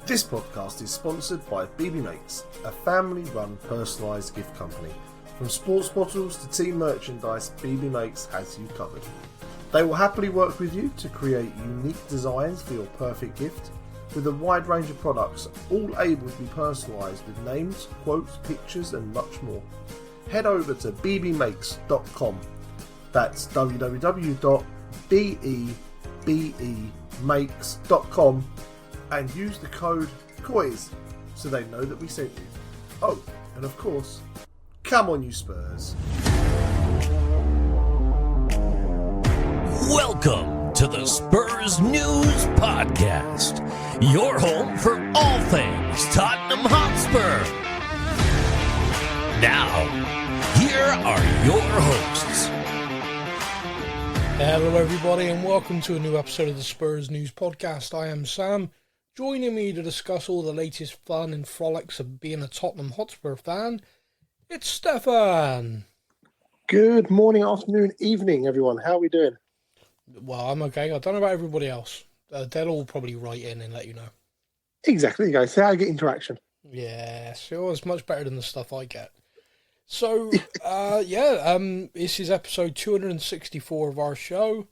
This podcast is sponsored by BB Makes, a family-run personalised gift company. From sports bottles to team merchandise, BB Makes has you covered. They will happily work with you to create unique designs for your perfect gift, with a wide range of products, all able to be personalised with names, quotes, pictures and much more. Head over to bbmakes.com. That's www.bebemakes.com and use the code COYS so they know that we sent you. Oh, and of course, come on you Spurs. Welcome to the Spurs News Podcast, your home for all things Tottenham Hotspur. Now, here are your hosts. Hello everybody and welcome to a new episode of the Spurs News Podcast. I am Sam. Joining me to discuss all the latest fun and frolics of being a Tottenham Hotspur fan, it's Stefan. Good morning, afternoon, evening, everyone. How are we doing? Well, I'm okay. I don't know about everybody else. They'll all probably write in and let you know. Exactly, guys. See how I get interaction. Yeah, so it's much better than the stuff I get. So, this is episode 264 of our show.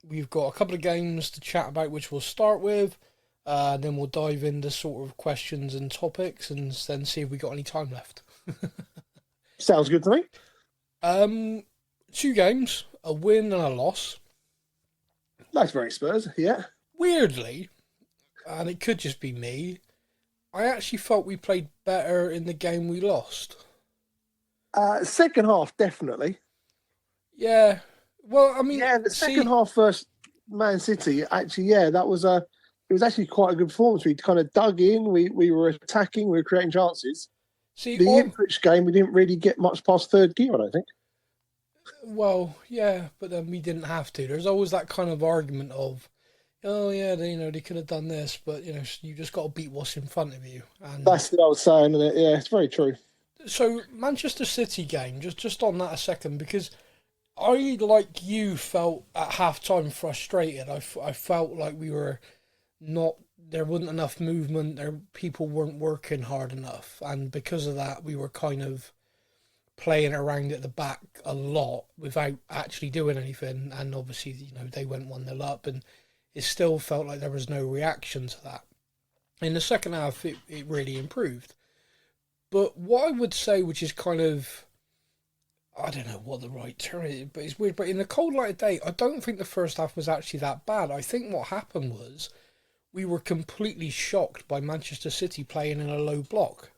We've got a couple of games to chat about, which we'll start with. Then we'll dive into sort of questions and topics, and then see if we got any time left. Sounds good to me. 2 games, a win and a loss. That's very Spurs, yeah. Weirdly, and it could just be me, I actually felt we played better in the game we lost. Second half, definitely. Yeah. Well, I mean... Yeah, the second half versus Man City, actually, it was actually quite a good performance. We kind of dug in, we were attacking, we were creating chances. The Ipswich game, we didn't really get much past third gear, I don't think. Well, yeah, but then we didn't have to. There's always that kind of argument of, oh yeah, they could have done this, but you just got to beat what's in front of you. And that's what I was saying, isn't it? Yeah, it's very true. So Manchester City game, just on that a second, because I, like you, felt at half-time frustrated. I felt like we were there wasn't enough movement, people weren't working hard enough, and because of that, we were kind of playing around at the back a lot without actually doing anything, and obviously, they went 1-0 up, and it still felt like there was no reaction to that. In the second half, it really improved. But what I would say, which is kind of, I don't know what the right term is, but it's weird. But in the cold light of day, I don't think the first half was actually that bad. I think what happened was we were completely shocked by Manchester City playing in a low block.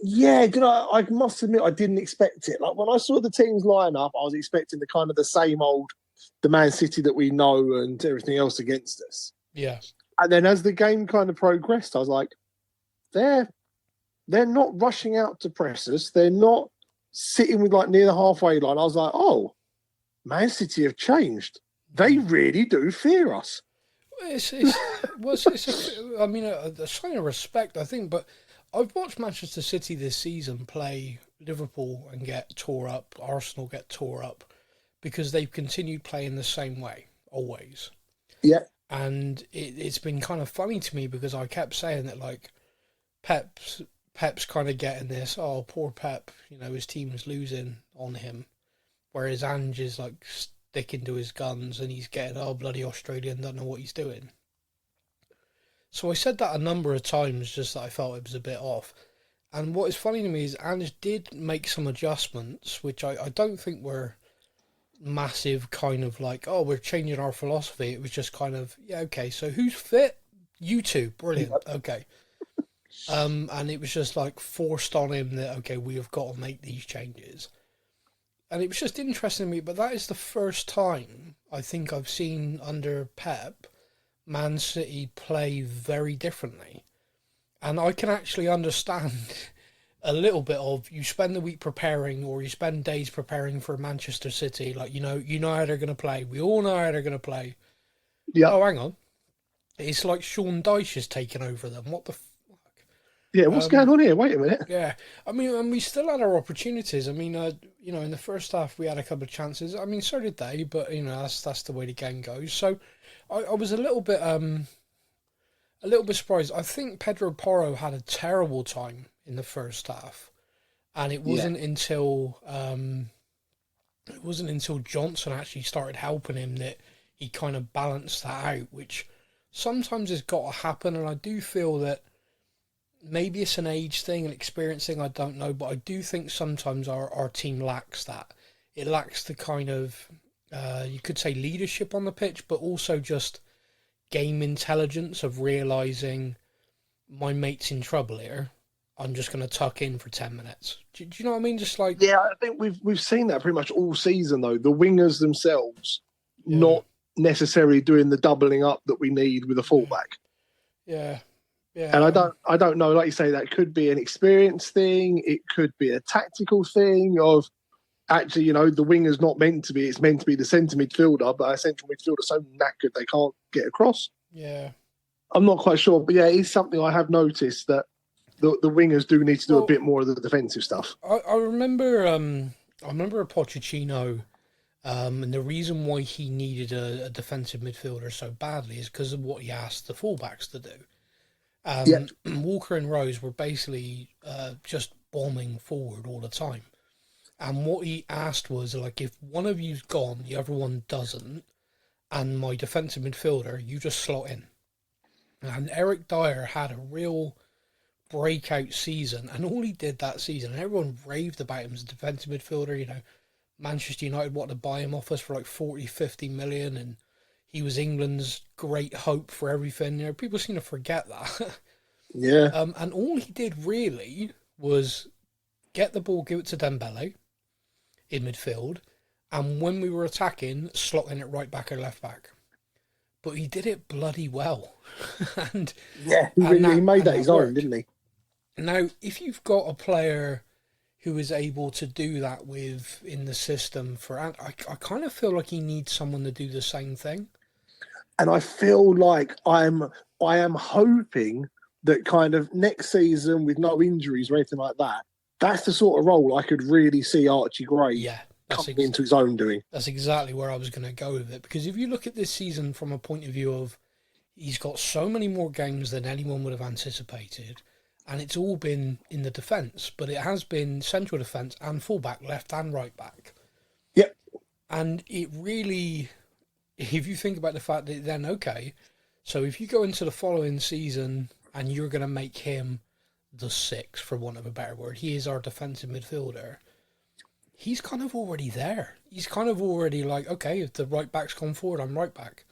Yeah, I must admit I didn't expect it. Like when I saw the teams line up, I was expecting the same old, the Man City that we know and everything else against us. Yeah. And then as the game kind of progressed, I was like, they're not rushing out to press us. They're not sitting with like near the halfway line. I was like, oh, Man City have changed. They really do fear us. It's a sign of respect, I think, but I've watched Manchester City this season play Liverpool and get tore up, Arsenal get tore up, because they've continued playing the same way, always. Yeah. And it's been kind of funny to me because I kept saying that, like, Pep's kind of getting this, oh, poor Pep, his team's losing on him, whereas Ange is, like, sticking to his guns and he's getting, oh, bloody Australian, don't know what he's doing. So I said that a number of times, just that I felt it was a bit off. And what is funny to me is Ange did make some adjustments, which I don't think were massive, kind of like, oh, we're changing our philosophy. It was just kind of, yeah, okay, so who's fit? You two, brilliant, okay. And it was just like forced on him that, okay, we have got to make these changes. And it was just interesting to me, but that is the first time I think I've seen under Pep Man City play very differently. And I can actually understand a little bit of, you spend the week preparing or you spend days preparing for Manchester City, like, you know how they're going to play. We all know how they're going to play. Yeah. Oh, hang on. It's like Sean Dyche has taken over them. What the fuck? Yeah, what's going on here? Wait a minute. Yeah, I mean, and we still had our opportunities. I mean, in the first half we had a couple of chances. I mean, so did they, but that's the way the game goes. So, I was a little bit surprised. I think Pedro Porro had a terrible time in the first half, and it wasn't until Johnson actually started helping him that he kind of balanced that out, which sometimes has got to happen. And I do feel that maybe it's an age thing, an experience thing, I don't know, but I do think sometimes our team lacks that. It lacks the kind of, you could say leadership on the pitch, but also just game intelligence of realising my mate's in trouble here. I'm just going to tuck in for 10 minutes. Do you know what I mean? Just like... Yeah, I think we've seen that pretty much all season, though. The wingers themselves not necessarily doing the doubling up that we need with a fullback. Yeah. Yeah. And I don't know, like you say, that could be an experience thing. It could be a tactical thing of actually, the winger's not meant to be. It's meant to be the centre midfielder, but our central midfielder's so knackered they can't get across. Yeah. I'm not quite sure, but yeah, it's something I have noticed that the wingers do need to do a bit more of the defensive stuff. I remember Pochettino, and the reason why he needed a defensive midfielder so badly is because of what he asked the fullbacks to do. Walker and Rose were basically just bombing forward all the time. And what he asked was, like, if one of you's gone, the other one doesn't, and my defensive midfielder, you just slot in. And Eric Dyer had a real breakout season, and all he did that season, and everyone raved about him as a defensive midfielder. Manchester United wanted to buy him off us for like 40-50 million, and he was England's great hope for everything. People seem to forget that. Yeah. And all he did really was get the ball, give it to Dembele in midfield, and when we were attacking, slotting it right back or left back. But he did it bloody well. and he made that his own, didn't he? Now, if you've got a player who is able to do that in the system I kind of feel like he needs someone to do the same thing. And I feel like I am hoping that kind of next season with no injuries or anything like that, that's the sort of role I could really see Archie Gray coming into his own doing. That's exactly where I was going to go with it. Because if you look at this season from a point of view of he's got so many more games than anyone would have anticipated, and it's all been in the defence, but it has been central defence and fullback, left and right back. Yep. And it really, if you think about the fact that then, okay, so if you go into the following season and you're going to make him the six, for want of a better word, he is our defensive midfielder, he's kind of already there. He's kind of already like, okay, if the right back's gone forward, I'm right back.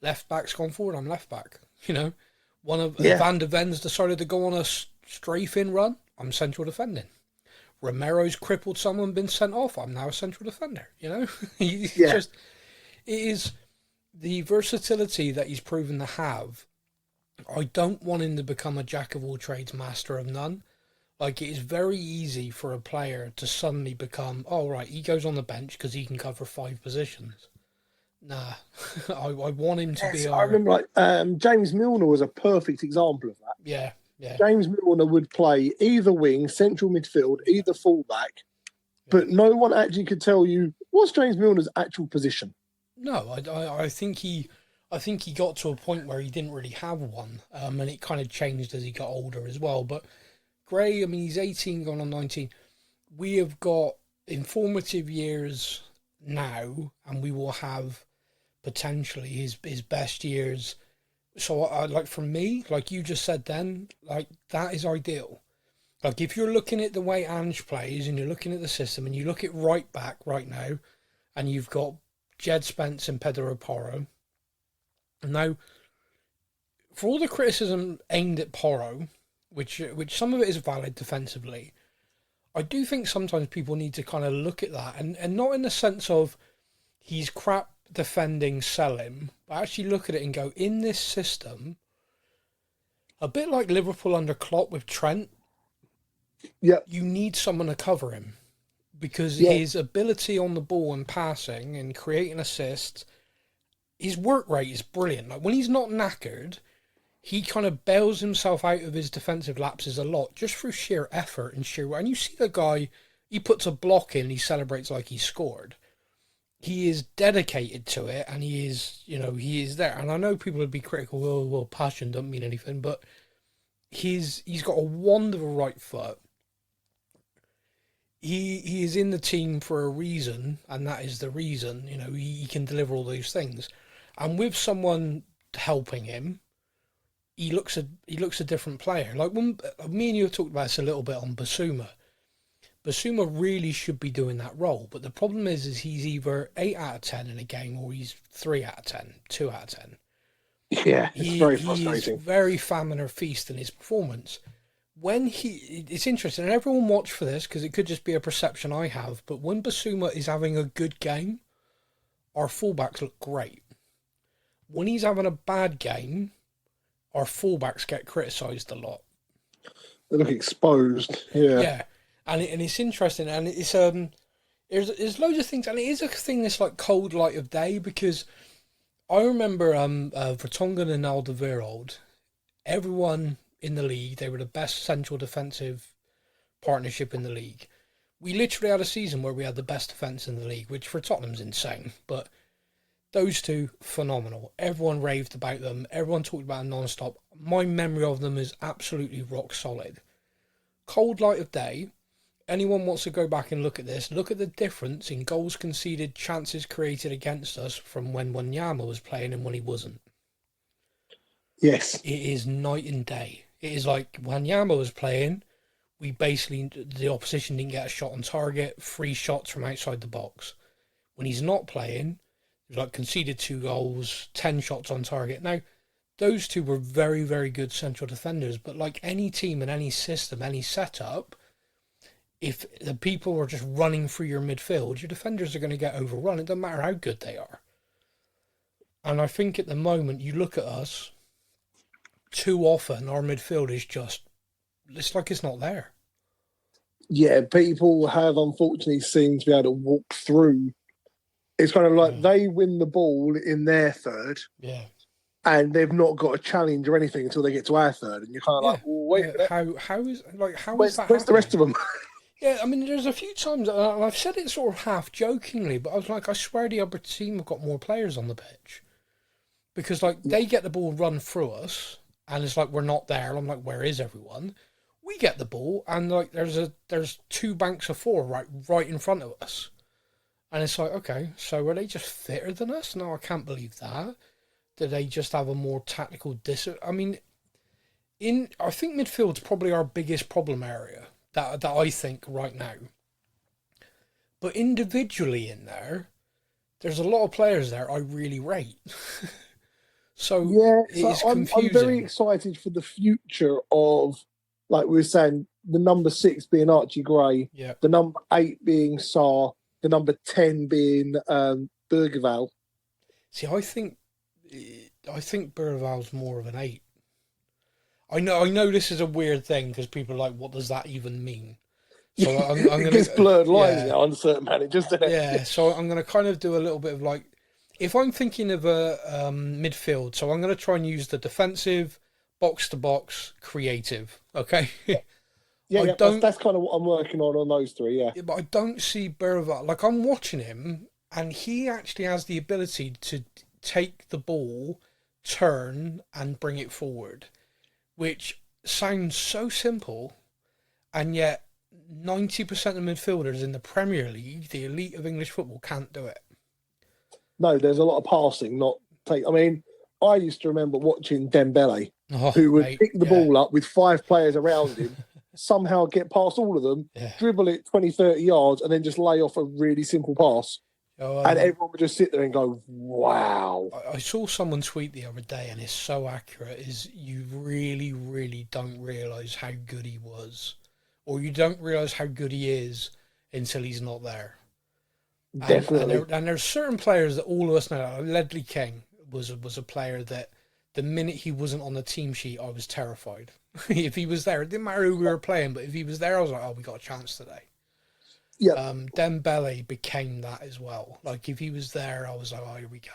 Left back's gone forward, I'm left back. One of Van de Ven's decided to go on a strafe-in run, I'm central defending. Romero's crippled someone, been sent off, I'm now a central defender. It is the versatility that he's proven to have. I don't want him to become a jack of all trades, master of none. Like, it is very easy for a player to suddenly become, he goes on the bench because he can cover 5 positions. Nah, I want him to be. I remember, James Milner was a perfect example of that. Yeah. James Milner would play either wing, central midfield, either fullback, but no one actually could tell you what's James Milner's actual position. No, I think he got to a point where he didn't really have one, and it kind of changed as he got older as well. But Gray, I mean, he's 18, going on 19. We have got informative years now, and we will have potentially his best years. So, like, for me, like you just said then, like, that is ideal. Like, if you're looking at the way Ange plays and you're looking at the system and you look at right back right now, and you've got Jed Spence and Pedro Porro. Now, for all the criticism aimed at Porro, which some of it is valid defensively, I do think sometimes people need to kind of look at that, and not in the sense of he's crap defending, sell him, but actually look at it and go, in this system, a bit like Liverpool under Klopp with Trent, you need someone to cover him, because his ability on the ball and passing and creating assists, his work rate is brilliant. Like, when he's not knackered, he kind of bails himself out of his defensive lapses a lot just through sheer effort and and you see the guy, he puts a block in, he celebrates like he scored. He is dedicated to it, and he is, he is there. And I know people would be critical, well, passion doesn't mean anything, but he's got a wonderful right foot. He is in the team for a reason, and that is the reason. He can deliver all those things. And with someone helping him, he looks a different player. Like when me and you have talked about this a little bit on Basuma. Basuma really should be doing that role, but the problem is he's either 8 out of 10 in a game, or he's 3 out of 10, 2 out of 10. Yeah, it's very frustrating. He's very famine or feast in his performance. It's interesting, and everyone watch for this because it could just be a perception I have, but when Basuma is having a good game, our fullbacks look great. When he's having a bad game, our fullbacks get criticised a lot. They look exposed. Yeah. Yeah, and it's interesting, and it's there's loads of things, and it is a thing that's like cold light of day, because I remember Vertonghen and Alderweireld, everyone in the league, they were the best central defensive partnership in the league. We literally had a season where we had the best defence in the league, which for Tottenham's insane, but those two, phenomenal. Everyone raved about them. Everyone talked about them non-stop. My memory of them is absolutely rock solid. Cold light of day, anyone wants to go back and look at this, look at the difference in goals conceded, chances created against us from when Wanyama was playing and when he wasn't. Yes. It is night and day. It is like when Wanyama was playing, the opposition didn't get a shot on target, 3 shots from outside the box. When he's not playing, like conceded 2 goals, 10 shots on target. Now, those two were very, very good central defenders, but like any team and any system, any setup, if the people are just running through your midfield, your defenders are going to get overrun. It doesn't matter how good they are. And I think at the moment, you look at us, too often our midfield is just, it's like it's not there. Yeah, people have unfortunately seemed to be able to walk through. It's kind of like they win the ball in their third, and they've not got a challenge or anything until they get to our third, and you're kind of like, well, wait a minute. How is that? Where's the rest of them? Yeah, I mean, there's a few times, and I've said it sort of half jokingly, but I was like, I swear the other team have got more players on the pitch, because like they get the ball run through us, and it's like we're not there. And I'm like, where is everyone? We get the ball, and like there's 2 banks of 4 right in front of us. And it's like, okay, so were they just fitter than us? No, I can't believe that. Did they just have a more tactical I mean, I think midfield's probably our biggest problem area that I think right now. But individually in there's a lot of players there I really rate. So yeah, it's I'm very excited for the future of, like we were saying, the number 6 being Archie Gray, the number 8 being Sarr, the number 10 being Bergevall. See, I think Bergevall's more of an 8. I know this is a weird thing because people are like, what does that even mean? So I'm going to... It's blurred lines now on certain managers, doesn't it? Yeah, so I'm going to kind of do a little bit of like, if I'm thinking of a midfield, so I'm going to try and use the defensive, box-to-box, creative, okay? Yeah, that's kind of what I'm working on those 3, yeah. But I don't see Bergevall, like I'm watching him, and he actually has the ability to take the ball, turn, and bring it forward, which sounds so simple, and yet 90% of midfielders in the Premier League, the elite of English football, can't do it. No, there's a lot of passing, I mean, I used to remember watching Dembele, who would pick the ball up with 5 players around him, somehow get past all of them, dribble it 20, 30 yards, and then just lay off a really simple pass. And everyone would just sit there and go, wow. I saw someone tweet the other day, and it's so accurate, is you really, really don't realise how good he was. Or you don't realise how good he is until he's not there. Definitely. And there's certain players that all of us know. Like Ledley King was a player that the minute he wasn't on the team sheet, I was terrified. If he was there, it didn't matter who we were playing, but if he was there, I was like, oh, we got a chance today. Yeah. Dembele became that as well. Like if he was there, I was like, oh, here we go.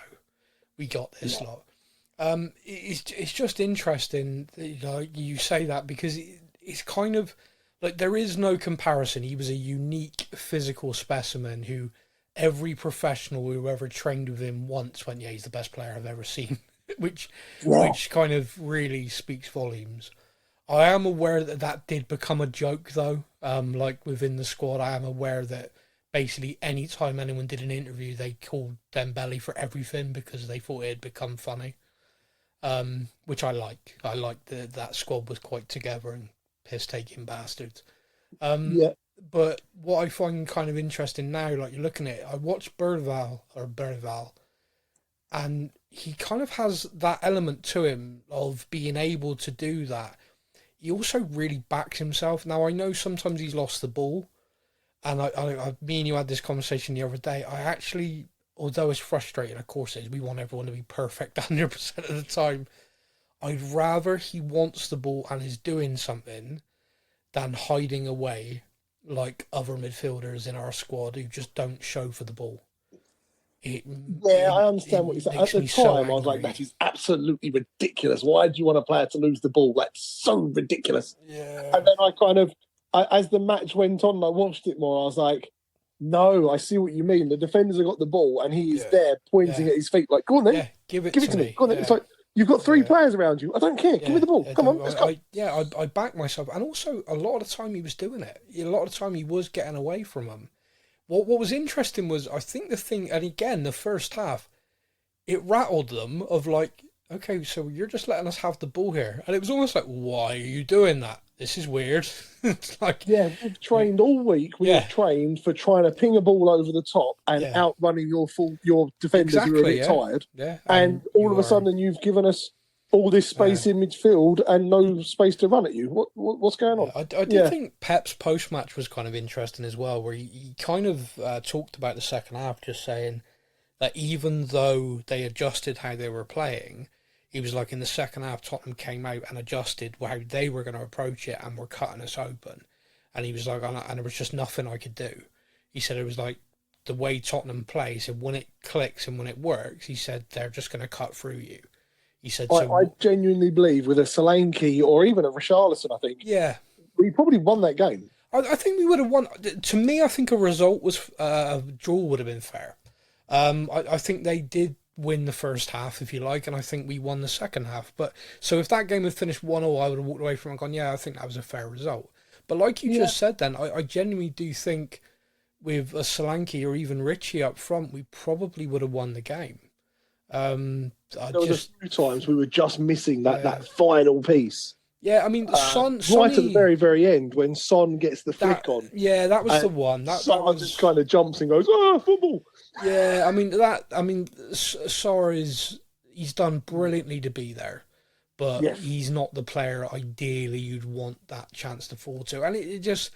We got this lot. It's just interesting that, you say that, because it's kind of like there is no comparison. He was a unique physical specimen who every professional who ever trained with him once went, yeah, he's the best player I've ever seen, which kind of really speaks volumes. I am aware that that did become a joke, though. Like within the squad, I am aware that basically any time anyone did an interview, they called Dembele for everything because they thought it had become funny. Which I like. I like that squad was quite together and piss-taking bastards. Yeah. But what I find kind of interesting now, like you're looking at it, I watched Berval, and he kind of has that element to him of being able to do that. He also really backs himself. Now, I know sometimes he's lost the ball, and me and you had this conversation the other day. I actually, although it's frustrating, of course it is, we want everyone to be perfect 100% of the time. I'd rather he wants the ball and is doing something than hiding away like other midfielders in our squad who just don't show for the ball. I understand what you're saying. At the time, I was like, that is absolutely ridiculous. Why do you want a player to lose the ball? That's so ridiculous. Yeah. And then as the match went on and I watched it more, I was like, no, I see what you mean. The defenders have got the ball and he is there pointing at his feet like, go on then. Yeah, give it to me. Go on then. It's like, you've got three players around you. I don't care. Give me the ball. Come on, let's go. I back myself. And also, a lot of the time he was doing it. A lot of the time he was getting away from them. What was interesting was, I think the thing, and again, the first half, it rattled them of like, okay, so you're just letting us have the ball here. And it was almost like, why are you doing that? This is weird. It's like, we've trained all week. We've trained for trying to ping a ball over the top and outrunning your defenders who are a bit tired. Yeah. And all of a sudden you've given us all this space in midfield and no space to run at you. What's going on? I do think Pep's post-match was kind of interesting as well, where he kind of talked about the second half, just saying that even though they adjusted how they were playing, he was like, in the second half, Tottenham came out and adjusted how they were going to approach it and were cutting us open. And he was like, and there was just nothing I could do. He said it was like the way Tottenham plays, and when it clicks and when it works, he said they're just going to cut through you. He said, I genuinely believe with a Solanke or even a Richarlison, I think, we probably won that game. I think we would have won. To me, I think a result was a draw would have been fair. I think they did win the first half, if you like, and I think we won the second half. But so if that game had finished 1-0, I would have walked away from it and gone, I think that was a fair result. But like you just said then, I genuinely do think with a Solanke or even Richie up front, we probably would have won the game. There was a few times we were just missing that final piece. Yeah, I mean, Son right at the very, very end when Son gets the flick on. Yeah, that was the one. That was just kind of jumps and goes, football. Yeah, Sar he's done brilliantly to be there, but he's not the player ideally you'd want that chance to fall to. And it just,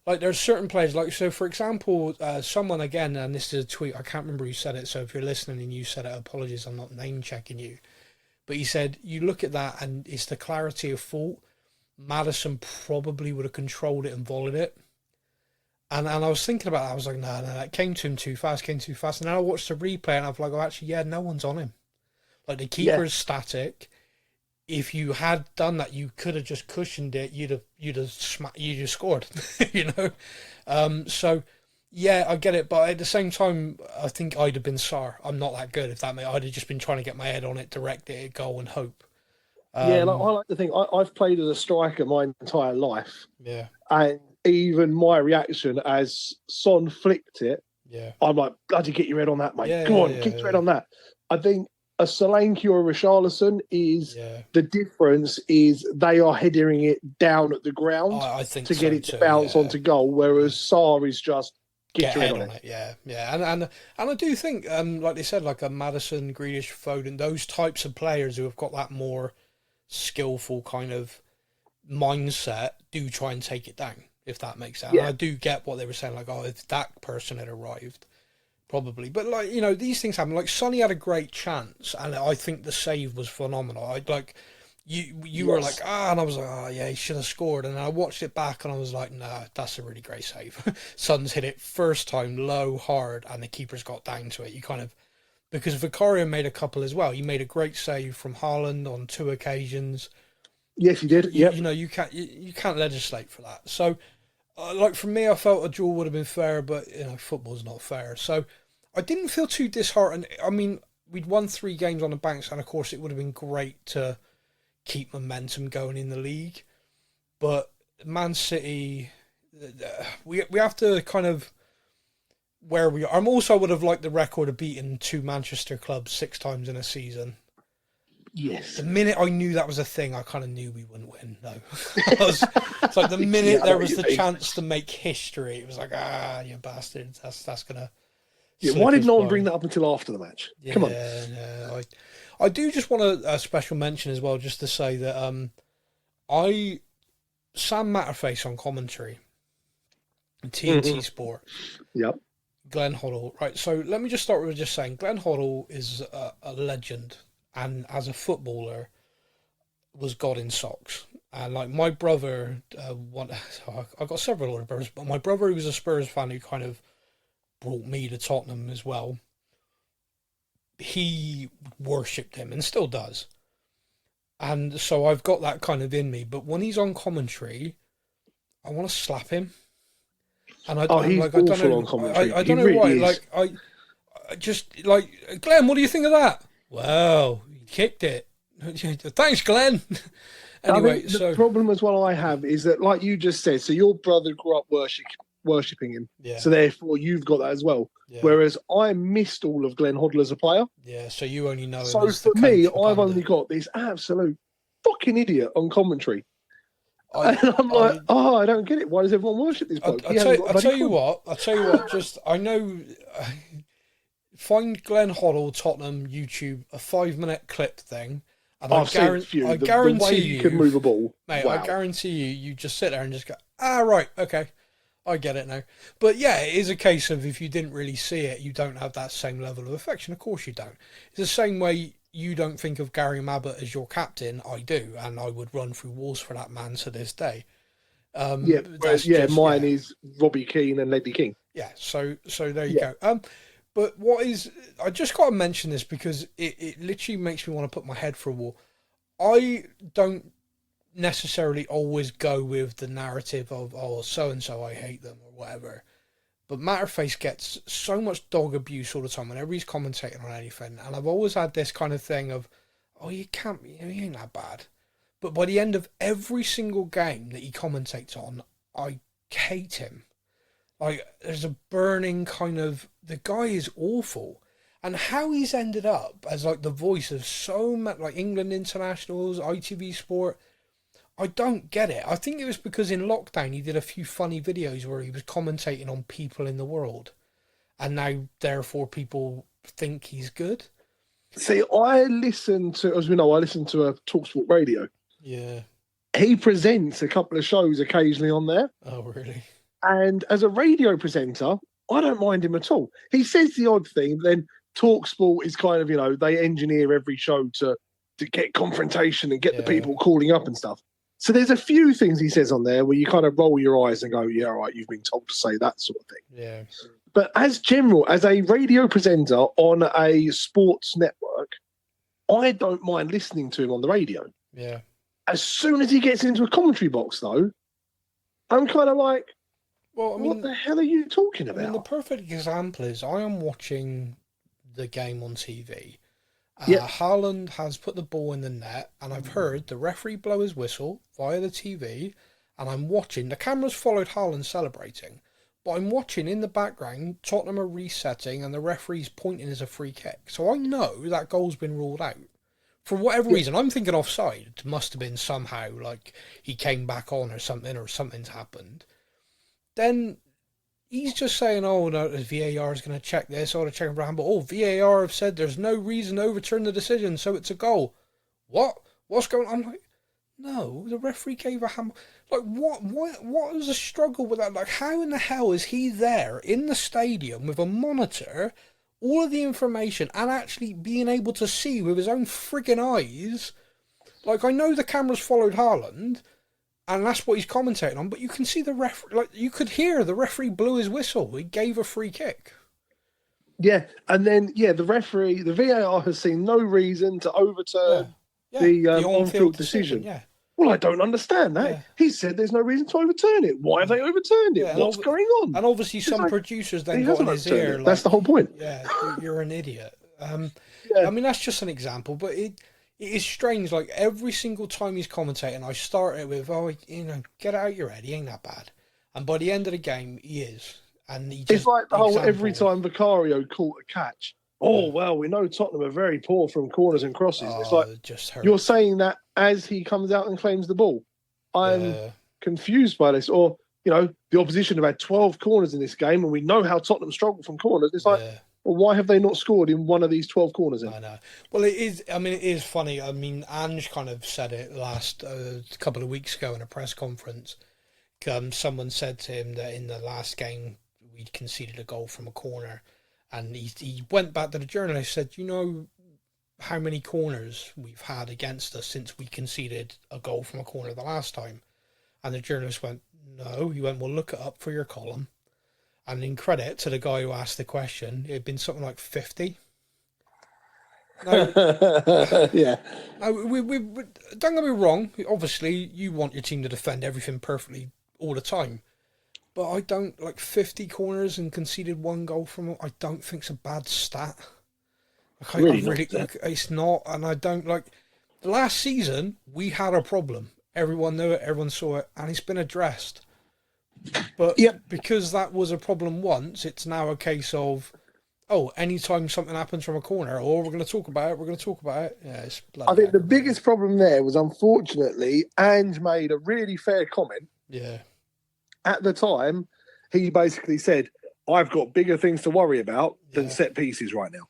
like, there's certain players, like, so for example, someone again, and this is a tweet, I can't remember who said it, so if you're listening and you said it, apologies, I'm not name checking you. But he said, you look at that and it's the clarity of thought. Maddison probably would have controlled it and volleyed it. And I was thinking about that. I was like, no, it came to him too fast. And then I watched the replay and I was like, no one's on him. Like, the keeper is static. If you had done that, you could have just cushioned it. You'd have scored, you know? So, yeah, I get it. But at the same time, I think I'd have been Sar. I'm not that good, if that I'd have just been trying to get my head on it, direct it, goal and hope. I like to think I've played as a striker my entire life. Yeah. And even my reaction as Son flicked it, I'm like, bloody get your head on that, mate. Come on, get your head on that. I think a Solanke or a Richarlison is the difference is they are heading it down at the ground I think to get it to bounce onto goal, whereas Sar is just get your head on it. Yeah. And I do think, like they said, like a Maddison, Grealish, Foden, those types of players who have got that more skillful kind of mindset do try and take it down, if that makes sense. And I do get what they were saying, like, if that person had arrived, probably. But, like, you know, these things happen. Like, Sonny had a great chance, and I think the save was phenomenal. You were like, and I was like, he should have scored. And I watched it back, and I was like, nah, that's a really great save. Son's hit it first time, low, hard, and the keeper's got down to it. You kind of, because Vicario made a couple as well. He made a great save from Haaland on 2 occasions. Yes, he did. Yeah. You know, you can't legislate for that. So, like for me, I felt a draw would have been fair, but you know, football's not fair. So, I didn't feel too disheartened. I mean, we'd won 3 games on the banks, and of course, it would have been great to keep momentum going in the league. But Man City, we have to kind of where we are. I also would have liked the record of beating 2 Manchester clubs 6 times in a season. Yes. The minute I knew that was a thing, I kind of knew we wouldn't win. No, it's like the minute there was the chance to make history, it was like, you bastards, that's gonna. Yeah, why did no one bring that up until after the match? Yeah, Come on. No, I do just want a special mention as well, just to say that Sam Matterface on commentary, TNT Sport. Yep. Glenn Hoddle. Right, so let me just start with just saying Glenn Hoddle is a legend, and as a footballer was God in socks. And like my brother, I got several older brothers, but my brother, who was a Spurs fan, who kind of brought me to Tottenham as well, he worshipped him and still does. And so I've got that kind of in me. But when he's on commentary, I want to slap him. And I don't know. On commentary. I don't know why. Is. Like I just like, Glenn, what do you think of that? Well, he kicked it. Thanks, Glenn. Anyway, the problem as well I have is that, like you just said, so your brother grew up worshipping him. Yeah. So therefore you've got that as well. Yeah. Whereas I missed all of Glenn Hoddle as a player. Yeah, so you only know him. So for me, I've only got this absolute fucking idiot on commentary. And I'm like, I don't get it. Why does everyone worship this bloke? I'll tell you what. Just I know. Find Glenn Hoddle Tottenham YouTube, a 5-minute clip thing, and I guarantee the way you can move a ball, mate. wow. I guarantee you just sit there and just go, right, okay, I get it now. But yeah, it is a case of if you didn't really see it, you don't have that same level of affection. Of course you don't. It's the same way you don't think of Gary Mabbott as your captain. I do, and I would run through walls for that man to this day. Mine is Robbie Keane and Ledley King. Yeah, so there you go. But I just got to mention this because it literally makes me want to put my head for a wall. I don't necessarily always go with the narrative of, so-and-so, I hate them or whatever. But Matterface gets so much dog abuse all the time whenever he's commentating on anything. And I've always had this kind of thing of, he ain't that bad. But by the end of every single game that he commentates on, I hate him. Like, there's a burning kind of, the guy is awful. And how he's ended up as like the voice of so much, like England internationals, ITV Sport, I don't get it. I think it was because in lockdown he did a few funny videos where he was commentating on people in the world. And now, therefore, people think he's good. See, I listen to a TalkSport radio. Yeah. He presents a couple of shows occasionally on there. Oh, really? And as a radio presenter, I don't mind him at all. He says the odd thing, then TalkSport is kind of, they engineer every show to get confrontation and get the people calling up and stuff. So there's a few things he says on there where you kind of roll your eyes and go, yeah, all right, you've been told to say that sort of thing. Yeah. But as a radio presenter on a sports network, I don't mind listening to him on the radio. Yeah. As soon as he gets into a commentary box, though, I'm kind of like, what the hell are you talking about? The perfect example is I am watching the game on TV. Haaland has put the ball in the net, and I've heard the referee blow his whistle via the TV, and I'm watching. The camera's followed Haaland celebrating, but I'm watching in the background, Tottenham are resetting, and the referee's pointing as a free kick. So I know that goal's been ruled out. For whatever reason, I'm thinking offside. It must have been somehow, like, he came back on or something's happened. Then he's just saying, no, the VAR is going to check this or to check for handball. VAR have said there's no reason to overturn the decision, so it's a goal. What? What's going on? I'm like, no, the referee gave a handball. Like, what is the struggle with that? Like, how in the hell is he there in the stadium with a monitor, all of the information, and actually being able to see with his own friggin' eyes? Like, I know the camera's followed Haaland, and that's what he's commentating on, but you can see you could hear the referee blew his whistle. He gave a free kick. Yeah, and then the referee, the VAR has seen no reason to overturn the on-field decision. Yeah. Well, I don't understand that. Yeah. He said there's no reason to overturn it. Why have they overturned it? What's going on? And obviously, some producers then got in his ear. Like, that's the whole point. Yeah, you're an idiot. I mean, that's just an example, but it is strange. Like, every single time he's commentating, I start it with, get it out your head. He ain't that bad. And by the end of the game, he is. And he just, it's like the whole every time Vicario caught a catch. Oh, well, we know Tottenham are very poor from corners and crosses. It's like, you're saying that as he comes out and claims the ball. I'm confused by this. Or, the opposition have had 12 corners in this game, and we know how Tottenham struggle from corners. It's like, well, why have they not scored in one of these 12 corners? I know. Well, it is funny. I mean, Ange kind of said it last couple of weeks ago in a press conference. Someone said to him that in the last game, we'd conceded a goal from a corner. And he went back to the journalist and said, you know how many corners we've had against us since we conceded a goal from a corner the last time? And the journalist went, no. He went, well, look it up for your column. And in credit to the guy who asked the question, it had been something like 50. Now, yeah. Now, we don't get me wrong. Obviously, you want your team to defend everything perfectly all the time. But I don't, 50 corners and conceded one goal from it, I don't think it's a bad stat. It's not, and I don't last season, we had a problem. Everyone knew it, everyone saw it, and it's been addressed. But because that was a problem once, it's now a case of, anytime something happens from a corner, we're going to talk about it, Yeah, it's bloody I think the biggest problem there was, unfortunately, Ange made a really fair comment. Yeah. At the time, he basically said, I've got bigger things to worry about than set pieces right now.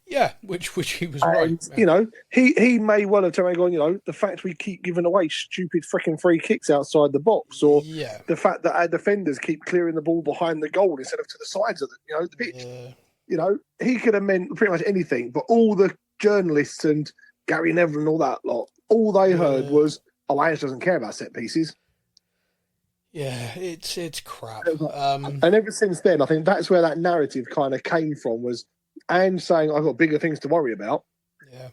Yeah, which he was right. He may well have turned around and gone, the fact we keep giving away stupid freaking free kicks outside the box, or the fact that our defenders keep clearing the ball behind the goal instead of to the sides of the pitch. He could have meant pretty much anything, but all the journalists and Gary Neville and all that lot, all they heard was, Ange doesn't care about set pieces. Yeah, it's crap. And ever since then, I think that's where that narrative kind of came from, was Ange saying, I've got bigger things to worry about. Yeah.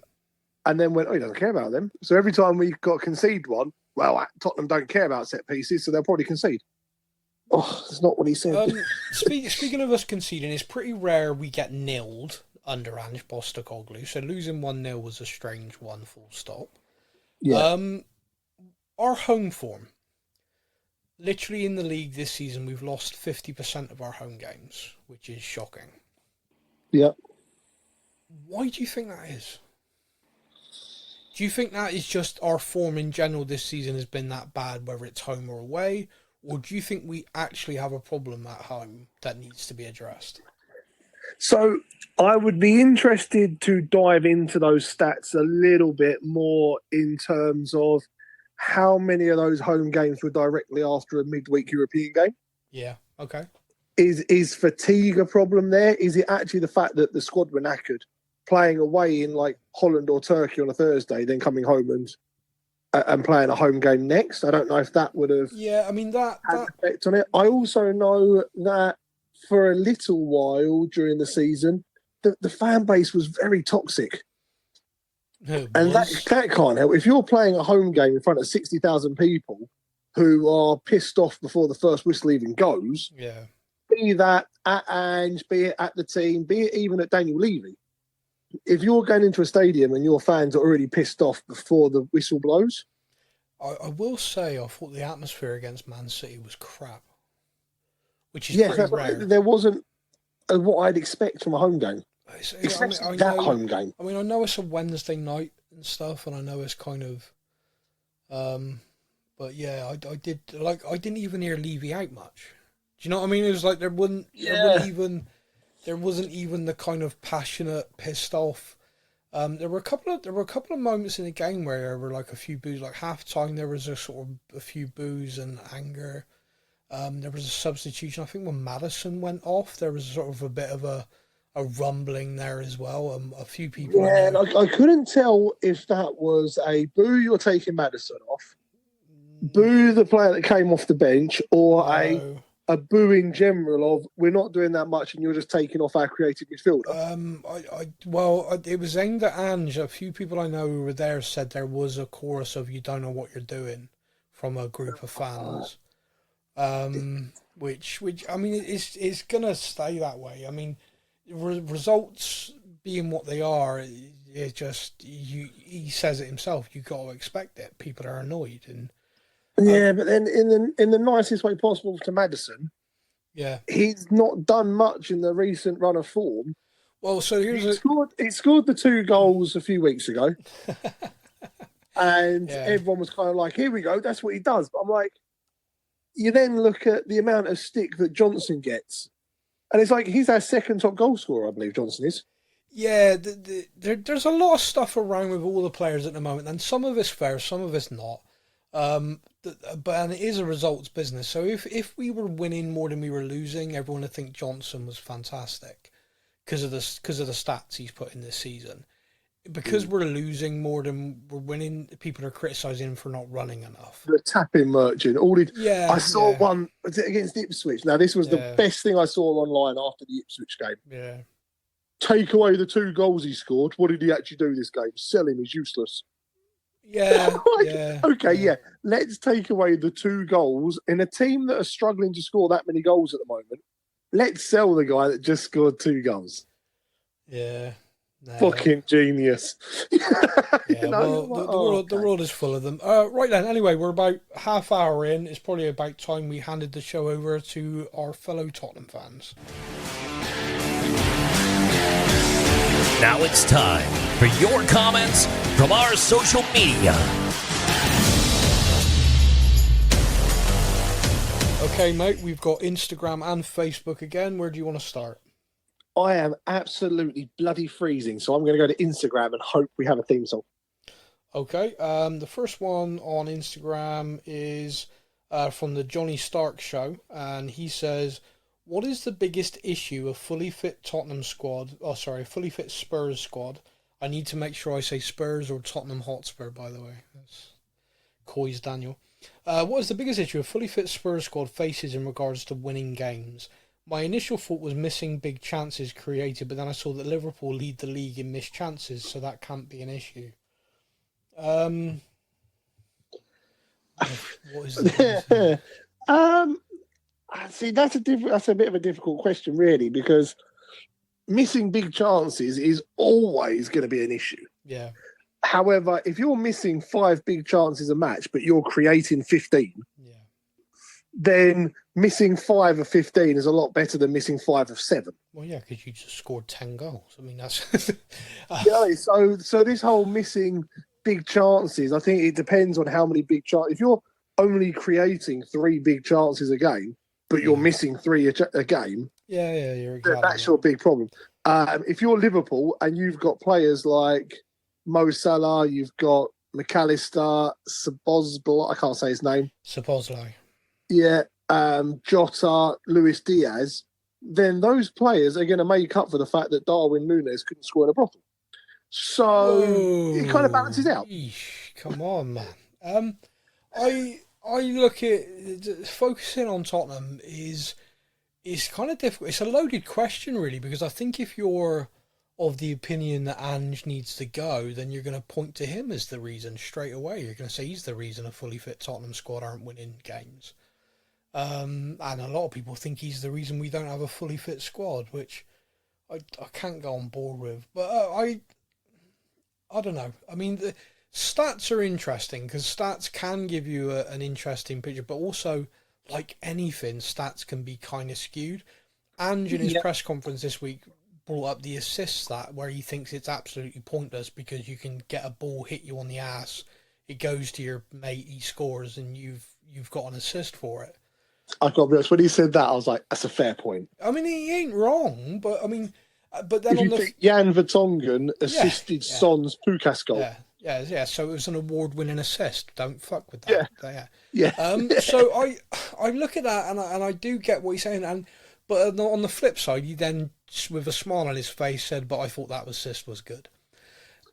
And then went, he doesn't care about them. So every time we got conceded one, well, Tottenham don't care about set pieces, so they'll probably concede. Oh, that's not what he said. Speaking of us conceding, it's pretty rare we get nilled under Ange Postecoglou. So losing 1-0 was a strange one, full stop. Yeah. Our home form. Literally in the league this season, we've lost 50% of our home games, which is shocking. Yeah. Why do you think that is? Do you think that is just our form in general this season has been that bad, whether it's home or away? Or do you think we actually have a problem at home that needs to be addressed? So I would be interested to dive into those stats a little bit more in terms of how many of those home games were directly after a midweek European game. Yeah, okay. Is fatigue a problem there? Is it actually the fact that the squad were knackered, playing away in Holland or Turkey on a Thursday, then coming home and playing a home game next? I don't know if that would have had an effect on it. I also know that for a little while during the season, the fan base was very toxic. And that can't help. If you're playing a home game in front of 60,000 people who are pissed off before the first whistle even goes, be that at Ange, be it at the team, be it even at Daniel Levy, if you're going into a stadium and your fans are already pissed off before the whistle blows. I will say I thought the atmosphere against Man City was crap, which is pretty rare. There wasn't what I'd expect from a home game. Home game. I mean, I know it's a Wednesday night and stuff, and I know it's kind of, but yeah, I didn't even hear Levy out much. Do you know what I mean? It was like there wasn't even the kind of passionate, pissed off. There were a couple of moments in the game where there were a few boos. Like half time, there was a few boos and anger. There was a substitution. I think when Maddison went off, there was sort of a bit of a rumbling there as well. A few people. Yeah, I couldn't tell if that was a boo, you're taking Maddison off, boo the player that came off the bench, or a boo in general of we're not doing that much and you're just taking off our creative midfielder? It was aimed at Ange. A few people I know who were there said there was a chorus of "You don't know what you're doing" from a group of fans. Which I mean, it's gonna stay that way. I mean, results being what they are, it just he says it himself. You got to expect it. People are annoyed, and yeah, but then in the nicest way possible to Maddison, yeah, he's not done much in the recent run of form. Well, so he scored the 2 goals a few weeks ago, and Yeah. everyone was kind of like, "Here we go, that's what he does." But I'm like, you then look at the amount of stick that Johnson gets, and it's like he's our second top goal scorer, I believe Johnson is. Yeah, there's a lot of stuff around with all the players at the moment, and some of it's fair, some of it's not. But it is a results business. So if we were winning more than we were losing, everyone would think Johnson was fantastic because of the stats he's put in this season. Because we're losing more than we're winning, people are criticising him for not running enough. The tapping merchant. I saw one against Ipswich. Now, this was the best thing I saw online after the Ipswich game. Yeah. Take away the 2 goals he scored. What did he actually do this game? Sell him, he's useless. Yeah. Okay. Let's take away the 2 goals in a team that are struggling to score that many goals at the moment. Let's sell the guy that just scored 2 goals. Yeah. No. Fucking genius. The world is full of them. Right then, anyway, we're about half hour in. It's probably about time we handed the show over to our fellow Tottenham fans. Now it's time for your comments from our social media. Okay, mate, we've got Instagram and Facebook again. Where do you want to start? I am absolutely bloody freezing, so I'm going to go to Instagram and hope we have a theme song. Okay, the first one on Instagram is from the Johnny Stark show, and he says, "What is the biggest issue of fully fit Tottenham squad? Oh, sorry, fully fit Spurs squad. I need to make sure I say Spurs or Tottenham Hotspur, by the way. That's COYS Daniel. What is the biggest issue a fully fit Spurs squad faces in regards to winning games? My initial thought was missing big chances created, but then I saw that Liverpool lead the league in missed chances, so that can't be an issue." What is that? See, that's a bit of a difficult question, really, because missing big chances is always going to be an issue. Yeah. However, if you're missing 5 big chances a match, but you're creating 15, then missing 5 of 15 is a lot better than missing 5 of 7. Well, yeah, because you just scored 10 goals. I mean, that's... So this whole missing big chances, I think it depends on how many big chances. If you're only creating 3 big chances a game, but you're missing 3 a game, you're exactly that's your big problem. If you're Liverpool and you've got players like Mo Salah, you've got McAllister, Sabozbla, I can't say his name. Sabozlai. Yeah, Jota, Luis Diaz, then those players are going to make up for the fact that Darwin Núñez couldn't score in a brothel. So it kind of balances out. Eesh, come on, man. I look at focusing on Tottenham is kind of difficult. It's a loaded question, really, because I think if you're of the opinion that Ange needs to go, then you're going to point to him as the reason straight away. You're going to say he's the reason a fully fit Tottenham squad aren't winning games. And a lot of people think he's the reason we don't have a fully fit squad, which I can't go on board with. But I don't know. I mean, the stats are interesting because stats can give you an interesting picture, but also, like anything, stats can be kind of skewed. Ange in his press conference this week brought up the assist stat where he thinks it's absolutely pointless because you can get a ball hit you on the ass, it goes to your mate, he scores, and you've got an assist for it. I've got to be honest, when he said that, I was like, that's a fair point. I mean, he ain't wrong, but I mean, but then if you think Jan Vertonghen assisted Son's Pukas goal. Yeah. So it was an award-winning assist. Don't fuck with that. Yeah. So I look at that and I do get what he's saying, but on the flip side, he then, with a smile on his face, said, "But I thought that assist was good."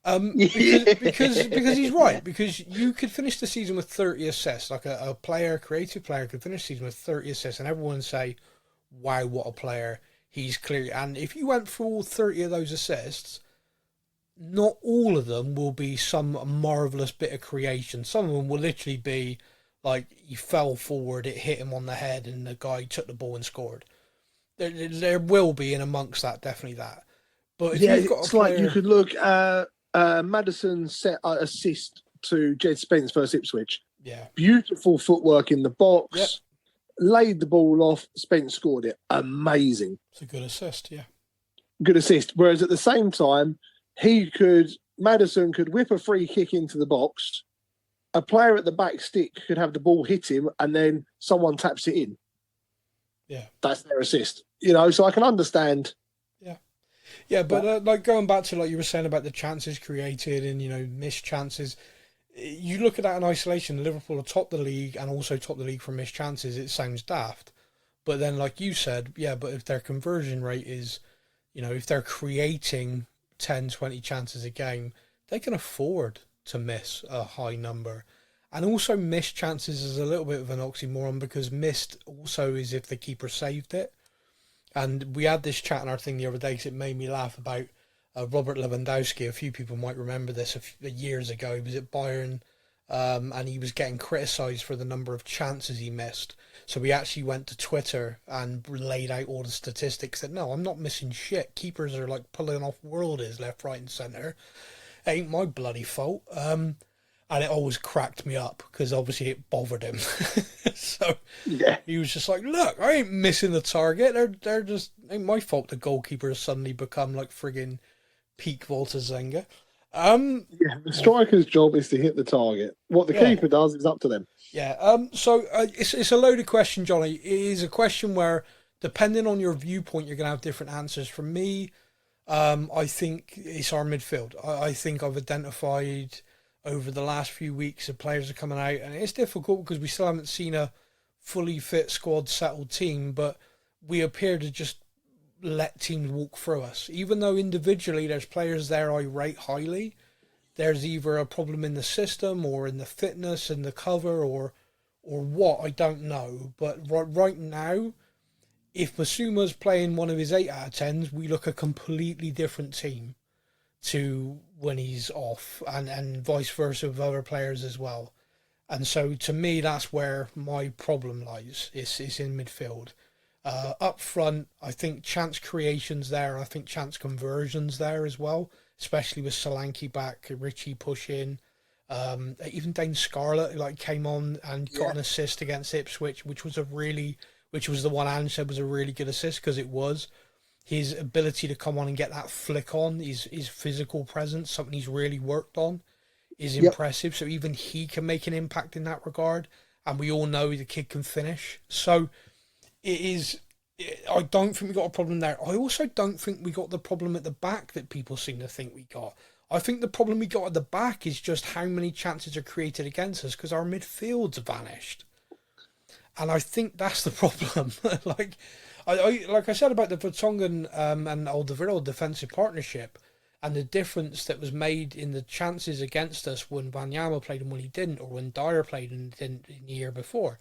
Because he's right. Because you could finish the season with 30 assists, like a creative player could finish the season with 30 assists, and everyone would say, "Wow, what a player!" He's clear. And if you went for all 30 of those assists, not all of them will be some marvellous bit of creation. Some of them will literally be like he fell forward, it hit him on the head, and the guy took the ball and scored. There will be in amongst that, definitely that. But if you've got it's a player... like you could look at Maddison set assist to Jed Spence versus Ipswich. Yeah. Beautiful footwork in the box. Yep. Laid the ball off. Spence scored it. Amazing. It's a good assist, yeah. Good assist. Whereas at the same time, Maddison could whip a free kick into the box. A player at the back stick could have the ball hit him, and then someone taps it in. Yeah. That's their assist. So I can understand. Yeah, but like going back to like you were saying about the chances created and missed chances, you look at that in isolation. Liverpool are top the league and also top the league for missed chances. It sounds daft, but then like you said, yeah, but if their conversion rate is, if they're creating 10, 20 chances a game, they can afford to miss a high number. And also missed chances is a little bit of an oxymoron, because missed also is if the keeper saved it. And we had this chat in our thing the other day because it made me laugh about Robert Lewandowski. A few people might remember this years ago. He was at Bayern and he was getting criticised for the number of chances he missed. So we actually went to Twitter and laid out all the statistics that, no, I'm not missing shit. Keepers are like pulling off worldies left, right and centre. Ain't my bloody fault. And it always cracked me up because obviously it bothered him. So yeah, he was just like, look, I ain't missing the target. They're just, ain't my fault the goalkeeper has suddenly become like friggin' peak Walter Zenga. The striker's job is to hit the target. What the keeper does is up to them. Yeah. So it's a loaded question, Johnny. It is a question where, depending on your viewpoint, you're going to have different answers. For me, I think it's our midfield. I think I've identified over the last few weeks the players are coming out, and it's difficult because we still haven't seen a fully fit squad settled team, but we appear to just let teams walk through us. Even though individually there's players there I rate highly, there's either a problem in the system or in the fitness and the cover or what, I don't know. But right now, if Masuma's playing one of his 8 out of 10s, we look a completely different team to when he's off, and vice versa with other players as well. And so to me, that's where my problem lies. It's in midfield. Up front, I think chance creation's there. I think chance conversion's there as well, especially with Solanke back, Richie push in. Even Dane Scarlett came on and got an assist against Ipswich, which was the one Ange said was a really good assist, because it was. His ability to come on and get that flick on, his physical presence, something he's really worked on, is impressive. So even he can make an impact in that regard. And we all know the kid can finish. So I don't think we got a problem there. I also don't think we got the problem at the back that people seem to think we got. I think the problem we got at the back is just how many chances are created against us, because our midfield's vanished. And I think that's the problem. Like I said about the Vertonghen and Alderweireld defensive partnership, and the difference that was made in the chances against us when Wanyama played and when he didn't, or when Dyer played and didn't in the year before.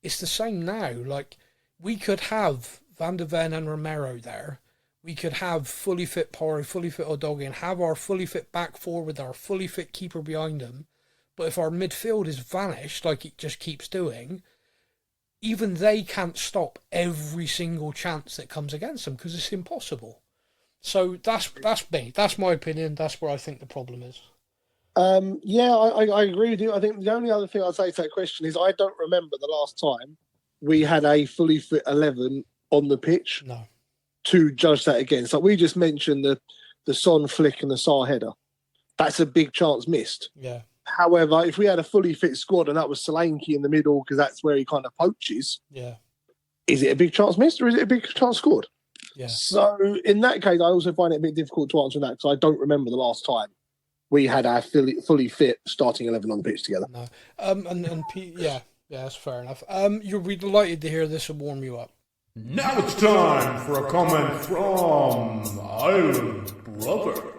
It's the same now. Like, we could have Van der Ven and Romero there. We could have fully fit Porro, fully fit Udogie, and have our fully fit back four with our fully fit keeper behind them. But if our midfield is vanished, like it just keeps doing, even they can't stop every single chance that comes against them, because it's impossible. So that's me. That's my opinion. That's where I think the problem is. I agree with you. I think the only other thing I'd say to that question is I don't remember the last time we had a fully fit 11 on the pitch to judge that against. Like we just mentioned the Son flick and the Sarr header. That's a big chance missed. Yeah. However, if we had a fully fit squad and that was Solanke in the middle, because that's where he kind of poaches, is it a big chance missed or is it a big chance scored? Yeah. So in that case, I also find it a bit difficult to answer that, because I don't remember the last time we had our fully fit starting 11 on the pitch together. No. That's fair enough. You'll be delighted to hear this will warm you up. Now it's time for a comment from Ireland Brother.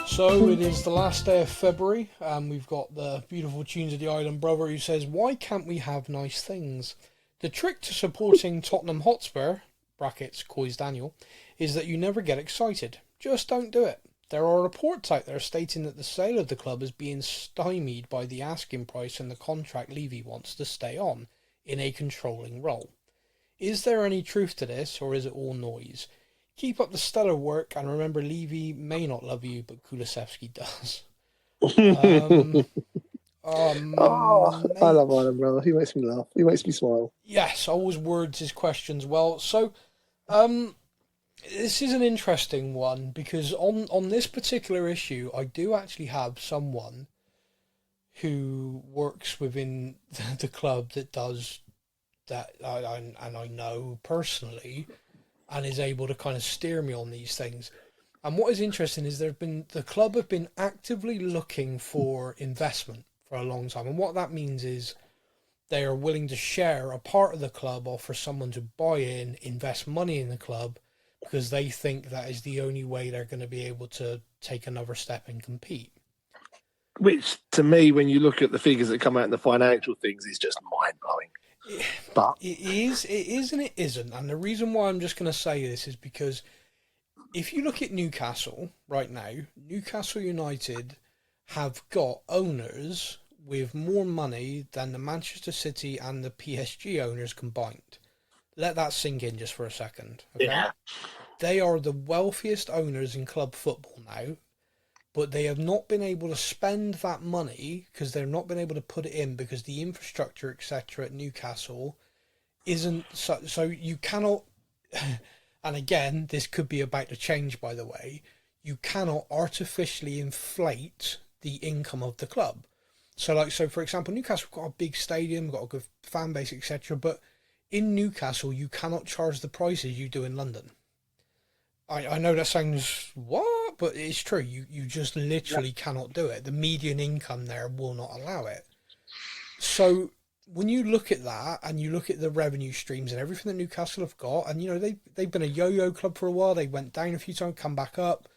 So it is the last day of February, and we've got the beautiful tunes of the Island Brother who says, "Why can't we have nice things?" The trick to supporting Tottenham Hotspur, brackets COYS Daniel, is that you never get excited. Just don't do it. There are reports out there stating that the sale of the club is being stymied by the asking price and the contract Levy wants to stay on in a controlling role. Is there any truth to this, or is it all noise? Keep up the stellar work, and remember, Levy may not love you, but Kulusevski does. I love Island Brother. He makes me laugh. He makes me smile. Yes, always words his questions well. So, this is an interesting one, because on this particular issue, I do actually have someone who works within the club that does that, and I know personally, and is able to kind of steer me on these things. And what is interesting is the club have been actively looking for investment for a long time. And what that means is they are willing to share a part of the club or for someone to buy in, invest money in the club, because they think that is the only way they're going to be able to take another step and compete. Which, to me, when you look at the figures that come out in the financial things, is just mind-blowing. But it is and it isn't. And the reason why I'm just going to say this is because if you look at Newcastle right now, Newcastle United have got owners with more money than the Manchester City and the PSG owners combined. Let that sink in just for a second. Okay? Yeah. They are the wealthiest owners in club football now, but they have not been able to spend that money because they've not been able to put it in because the infrastructure, etc. at Newcastle isn't so you cannot, and again, this could be about to change, by the way, you cannot artificially inflate the income of the club. So for example, Newcastle got a big stadium, got a good fan base, etc. But in Newcastle, you cannot charge the prices you do in London. I know that sounds what, but it's true. You just literally cannot do it. The median income there will not allow it. So when you look at that and you look at the revenue streams and everything that Newcastle have got, and they've been a yo-yo club for a while. They went down a few times, come back up.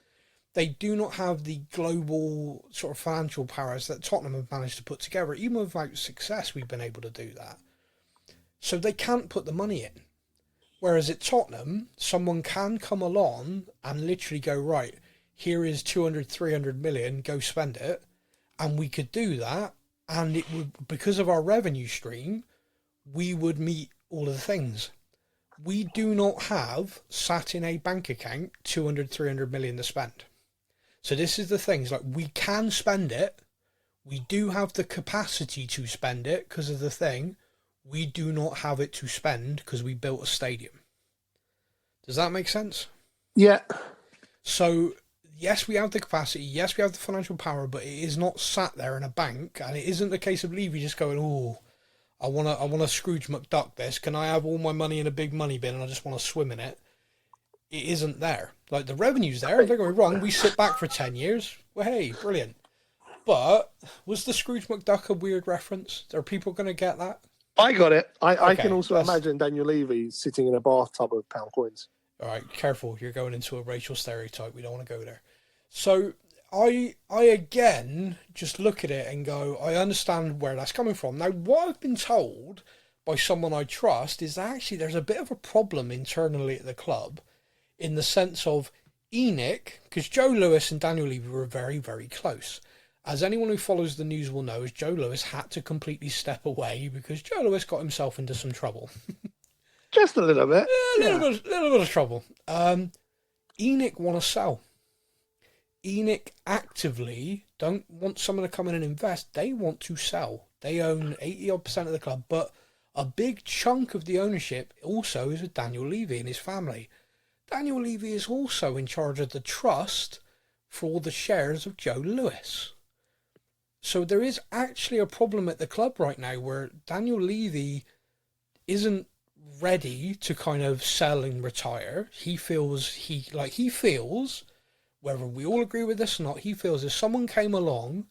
They do not have the global sort of financial powers that Tottenham have managed to put together. Even without success, we've been able to do that. So they can't put the money in. Whereas at Tottenham, someone can come along and literally go, right, here is 200, 300 million, go spend it. And we could do that. And it would, because of our revenue stream, we would meet all of the things. We do not have sat in a bank account 200, 300 million to spend. So this is the things, like we can spend it. We do have the capacity to spend it because of the thing. We do not have it to spend because we built a stadium. Does that make sense? Yeah. So, yes, we have the capacity. Yes, we have the financial power, but it is not sat there in a bank. And it isn't the case of Levy just going, oh, I want to Scrooge McDuck this. Can I have all my money in a big money bin and I just want to swim in it? It isn't there. Like, the revenue's there. Don't get me wrong. We sit back for 10 years. Well, hey, brilliant. But was the Scrooge McDuck a weird reference? Are people going to get that? I got it. I can also imagine Daniel Levy sitting in a bathtub of pound coins. All right, careful. You're going into a racial stereotype. We don't want to go there. So I again just look at it and go, I understand where that's coming from. Now, what I've been told by someone I trust is that actually there's a bit of a problem internally at the club in the sense of Enoch, because Joe Lewis and Daniel Levy were very, very close. As anyone who follows the news will know, is Joe Lewis had to completely step away because Joe Lewis got himself into some trouble. Just a little bit. A little bit of trouble. Enoch want to sell. Enoch actively don't want someone to come in and invest. They want to sell. They own 80% of the club, but a big chunk of the ownership also is with Daniel Levy and his family. Daniel Levy is also in charge of the trust for all the shares of Joe Lewis. So there is actually a problem at the club right now where Daniel Levy isn't ready to kind of sell and retire. He feels, whether we all agree with this or not, he feels if someone came along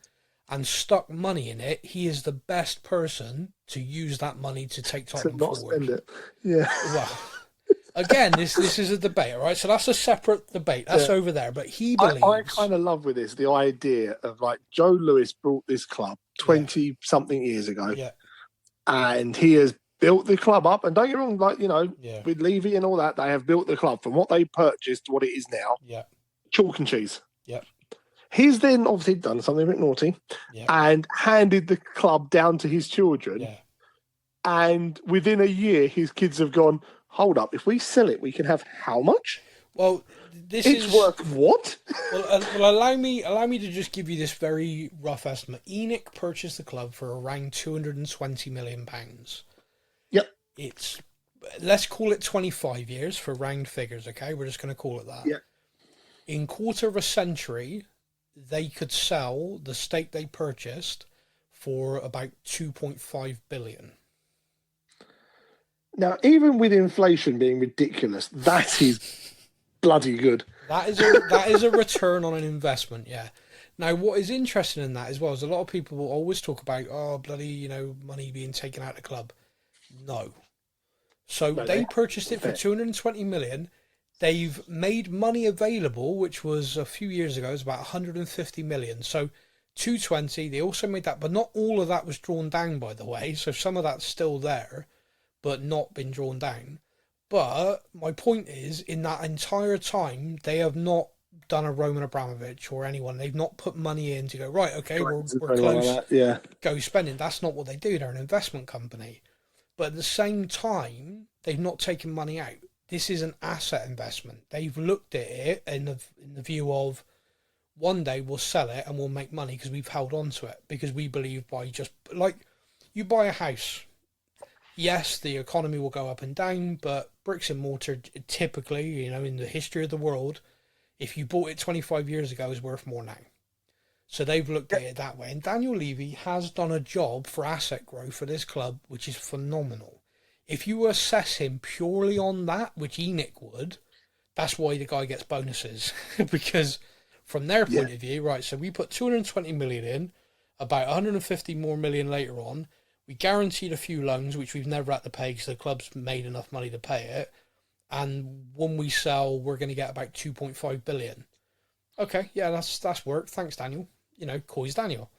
and stuck money in it, he is the best person to use that money to take Tottenham forward. Spend it. Yeah. Well, again, this is a debate, all right? So that's a separate debate. That's over there. But he believes. I kind of love with this the idea of like Joe Lewis brought this club 20 something years ago, and he has built the club up. And don't get me wrong, like with Levy and all that, they have built the club from what they purchased to what it is now. Yeah, chalk and cheese. Yeah. He's then obviously done something a bit naughty and handed the club down to his children. Yeah. And within a year, his kids have gone, hold up, if we sell it, we can have how much? Well, it's worth what? well, allow me to just give you this very rough estimate. ENIC purchased the club for around £220 million. Yep. Let's call it 25 years for round figures, okay? We're just going to call it that. Yeah. In quarter of a century, they could sell the stake they purchased for about 2.5 billion. Now, even with inflation being ridiculous, that is bloody good. That is a return on an investment, yeah. Now, what is interesting in that as well is a lot of people will always talk about, bloody, money being taken out of the club. No. So they purchased it for 220 million. They've made money available, which was a few years ago, it was about 150 million. So 220, they also made that, but not all of that was drawn down, by the way. So some of that's still there, but not been drawn down. But my point is, in that entire time, they have not done a Roman Abramovich or anyone. They've not put money in to go, right, okay, we're close, like go spending. That's not what they do. They're an investment company. But at the same time, they've not taken money out. This is an asset investment. They've looked at it in the view of one day we'll sell it and we'll make money because we've held on to it, because we believe by just like you buy a house. Yes, the economy will go up and down, but bricks and mortar typically, in the history of the world, if you bought it 25 years ago, is worth more now. So they've looked at it that way. And Daniel Levy has done a job for asset growth for this club, which is phenomenal. If you assess him purely on that, which ENIC would, that's why the guy gets bonuses. Because from their point of view, right, so we put 220 million in, about 150 more million later on. We guaranteed a few loans, which we've never had to pay because the club's made enough money to pay it. And when we sell, we're going to get about 2.5 billion. Okay, yeah, that's work. Thanks, Daniel. COYS Daniel.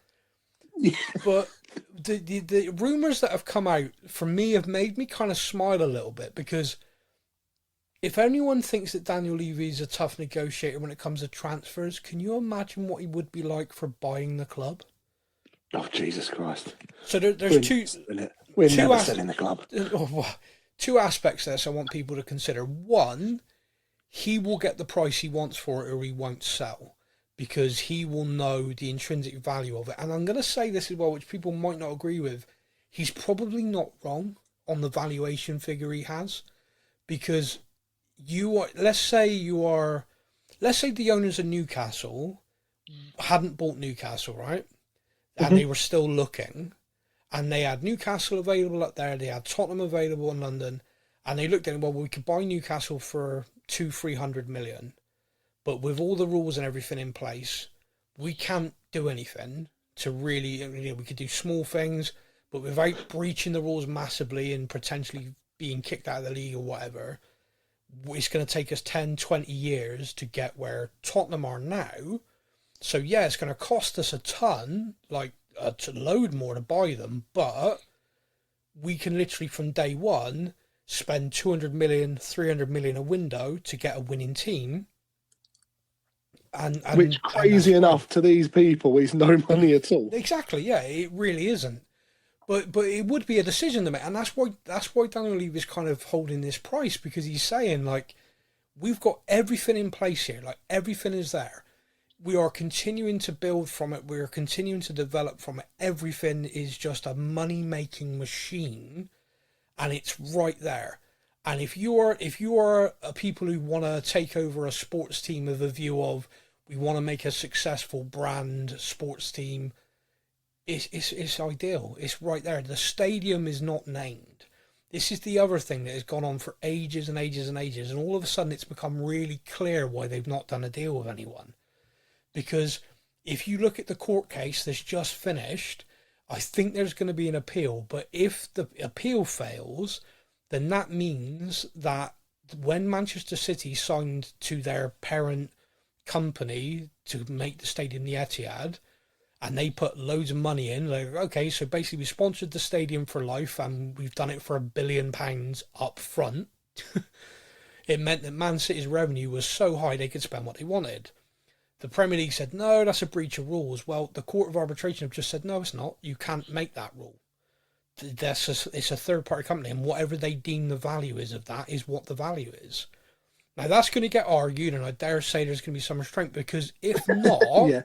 But the rumours that have come out, for me, have made me kind of smile a little bit, because if anyone thinks that Daniel Levy is a tough negotiator when it comes to transfers, can you imagine what he would be like for buying the club? Oh, Jesus Christ. So there's We're never selling the club. Two aspects there, so I want people to consider. One, he will get the price he wants for it, or he won't sell, because he will know the intrinsic value of it. And I'm going to say this as well, which people might not agree with. He's probably not wrong on the valuation figure he has, because let's say the owners of Newcastle hadn't bought Newcastle, right? And they were still looking, and they had Newcastle available up there, they had Tottenham available in London, and they looked at it, well, we could buy Newcastle for 200-300 million. But with all the rules and everything in place, we can't do anything to really, we could do small things, but without breaching the rules massively and potentially being kicked out of the league or whatever, it's going to take us 10, 20 years to get where Tottenham are now. So yeah, it's going to cost us a ton, to load more to buy them, but we can literally from day one spend 200 million, 300 million a window to get a winning team. Which, crazy enough, to these people is no money at all. Exactly, yeah, it really isn't. But it would be a decision to make, and that's why Daniel Levy is kind of holding this price, because he's saying, we've got everything in place here, everything is there. We are continuing to build from it. We are continuing to develop from it. Everything is just a money-making machine, and it's right there. And if you are a people who want to take over a sports team with a view of, we want to make a successful brand sports team, it's ideal. It's right there. The stadium is not named. This is the other thing that has gone on for ages and ages and ages, and all of a sudden it's become really clear why they've not done a deal with anyone. Because if you look at the court case that's just finished, I think there's going to be an appeal. But if the appeal fails, then that means that when Manchester City signed to their parent company to make the stadium the Etihad, and they put loads of money in, like, okay, so basically we sponsored the stadium for life and we've done it for £1 billion up front. It meant that Man City's revenue was so high they could spend what they wanted. The Premier League said, no, that's a breach of rules. Well, the Court of Arbitration have just said, no, it's not. You can't make that rule. It's a third-party company, and whatever they deem the value is of that is what the value is. Now, that's going to get argued, and I dare say there's going to be some restraint, because if not, Yeah.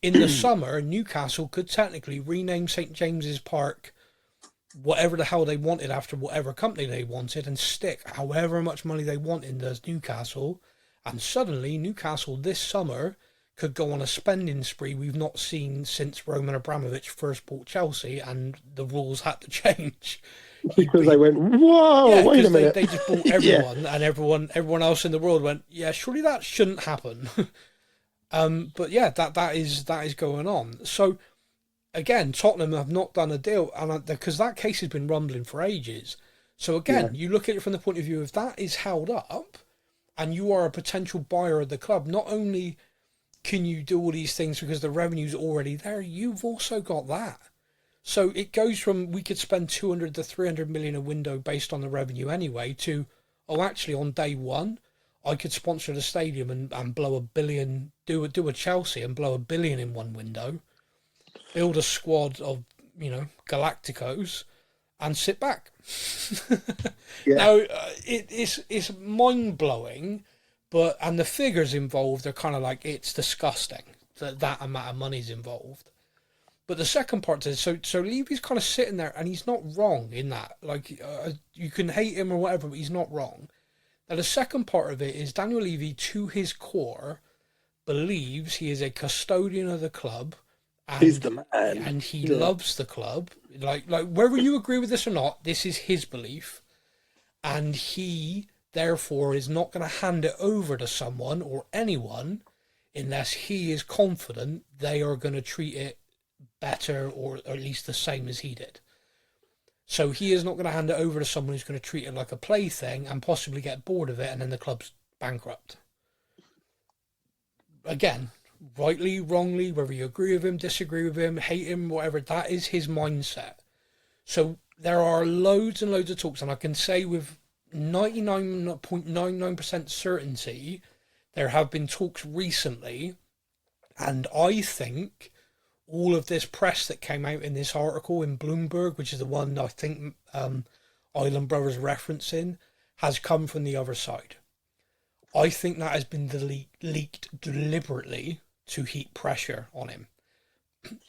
in the summer, Newcastle could technically rename St James's Park whatever the hell they wanted after whatever company they wanted, and stick however much money they want into Newcastle, and suddenly Newcastle this summer could go on a spending spree we've not seen since Roman Abramovich first bought Chelsea, and the rules had to change. Because they went, whoa, wait a minute. They just bought everyone, and everyone else in the world went, yeah, surely that shouldn't happen. But yeah, that is going on. So again, Tottenham have not done a deal, and because that case has been rumbling for ages. So again, you look at it from the point of view, if that is held up, and you are a potential buyer of the club, not only can you do all these things because the revenue's already there, you've also got that. So it goes from, we could spend 200 to 300 million a window based on the revenue anyway, to, oh, actually on day one, I could sponsor the stadium and blow $1 billion, do a Chelsea and blow $1 billion in one window, build a squad of, Galacticos, and sit back. Now, it's mind-blowing, and the figures involved are kind of like, it's disgusting that amount of money's involved. But the second part is, so Levy's kind of sitting there, and he's not wrong in that. Like, you can hate him or whatever, but he's not wrong. Now, the second part of it is Daniel Levy, to his core, believes he is a custodian of the club. And, he's the man. And he loves the club. Like whether you agree with this or not, this is his belief. And he, therefore, is not going to hand it over to someone or anyone unless he is confident they are going to treat it better or at least the same as he did. So he is not going to hand it over to someone who's going to treat it like a plaything and possibly get bored of it, and then the club's bankrupt. Again, rightly, wrongly, whether you agree with him, disagree with him, hate him, whatever, that is his mindset. So there are loads and loads of talks, and I can say with 99.99% certainty there have been talks recently, and I think all of this press that came out in this article in Bloomberg, which is the one I think Island Brothers referencing, has come from the other side. I think that has been leaked deliberately to heap pressure on him.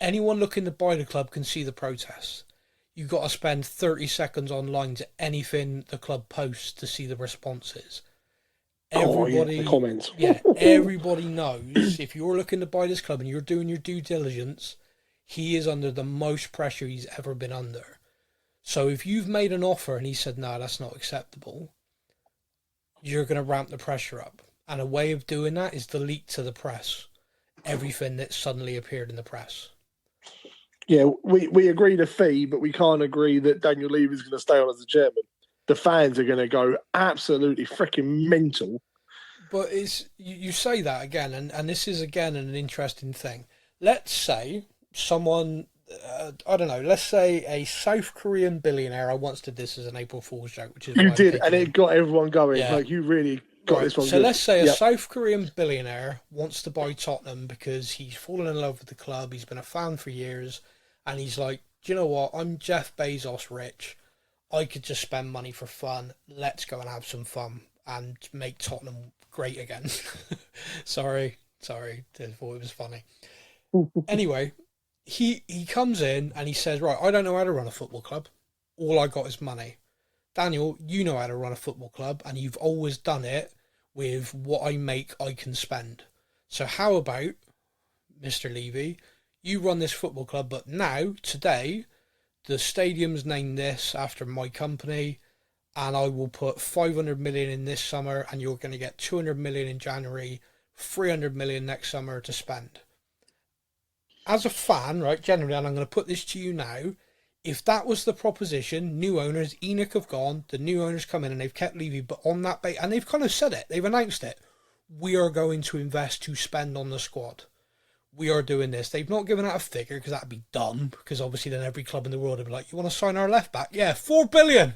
Anyone looking to buy the club can see the protests. You've got to spend 30 seconds online to anything the club posts to see the responses. Everybody, the comments. Everybody knows if you're looking to buy this club and you're doing your due diligence, he is under the most pressure he's ever been under. So if you've made an offer and he said, no, that's not acceptable, you're going to ramp the pressure up. And a way of doing that is to leak to the press everything that suddenly appeared in the press. Yeah, we agreed a fee, but we can't agree that Daniel Levy is going to stay on as the chairman. The fans are going to go absolutely freaking mental. But it's you say that again, and this is again an interesting thing. Let's say someone, I don't know, let's say a South Korean billionaire. I once did this as an April Fool's joke, which is you did, and it got everyone going. Yeah. Like, you really got this one. So good. let's say a South Korean billionaire wants to buy Tottenham because he's fallen in love with the club. He's been a fan for years, and he's like, do you know what? I'm Jeff Bezos rich. I could just spend money for fun. Let's go and have some fun and make Tottenham great again. Sorry. I thought it was funny. Anyway, he comes in and he says, right, I don't know how to run a football club. All I got is money. Daniel, you know how to run a football club, and you've always done it with what I make, I can spend. So how about, Mr. Levy, you run this football club, but now, today, the stadium's named this after my company, and I will put 500 million in this summer, and you're going to get 200 million in January, 300 million next summer to spend. As a fan, right, generally, and I'm going to put this to you now, if that was the proposition, new owners, Enoch have gone, the new owners come in and they've kept Levy, but on that base, and they've kind of said it, they've announced it, we are going to invest to spend on the squad. We are doing this. They've not given out a figure because that'd be dumb, because obviously then every club in the world would be like, you want to sign our left back? Yeah, 4 billion.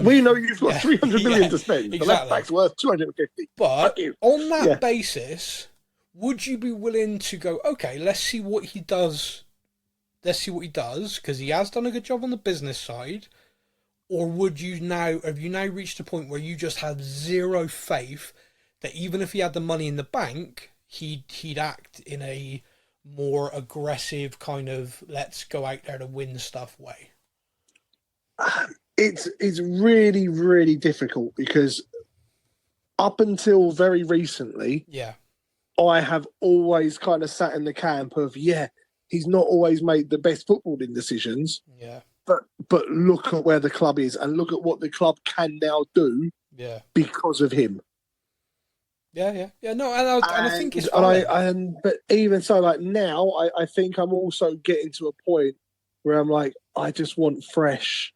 We know you've got 300 million to spend. Exactly. The left back's worth 250. But on that basis, would you be willing to go, okay, let's see what he does. Let's see what he does, because he has done a good job on the business side. Or have you now reached a point where you just have zero faith that even if he had the money in the bank, he'd act in a more aggressive kind of let's go out there to win stuff way? It's really, really difficult because up until very recently, I have always kind of sat in the camp of, he's not always made the best footballing decisions. Yeah. But look at where the club is and look at what the club can now do because of him. Yeah. No, and I think it's fine. But even so, like now, I think I'm also getting to a point where I'm like, I just want fresh.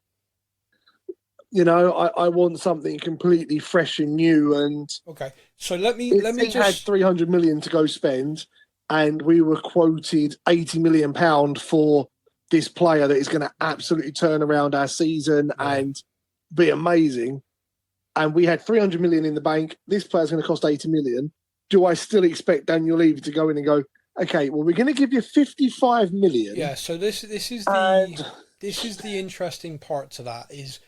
You know, I want something completely fresh and new. And okay, so let me just had 300 million to go spend, and we were quoted 80 million pound for this player that is going to absolutely turn around our season and be amazing. And we had 300 million in the bank. This player's going to cost 80 million. Do I still expect Daniel Levy to go in and go, okay, well, we're going to give you 55 million? Yeah. So this is the interesting part to that is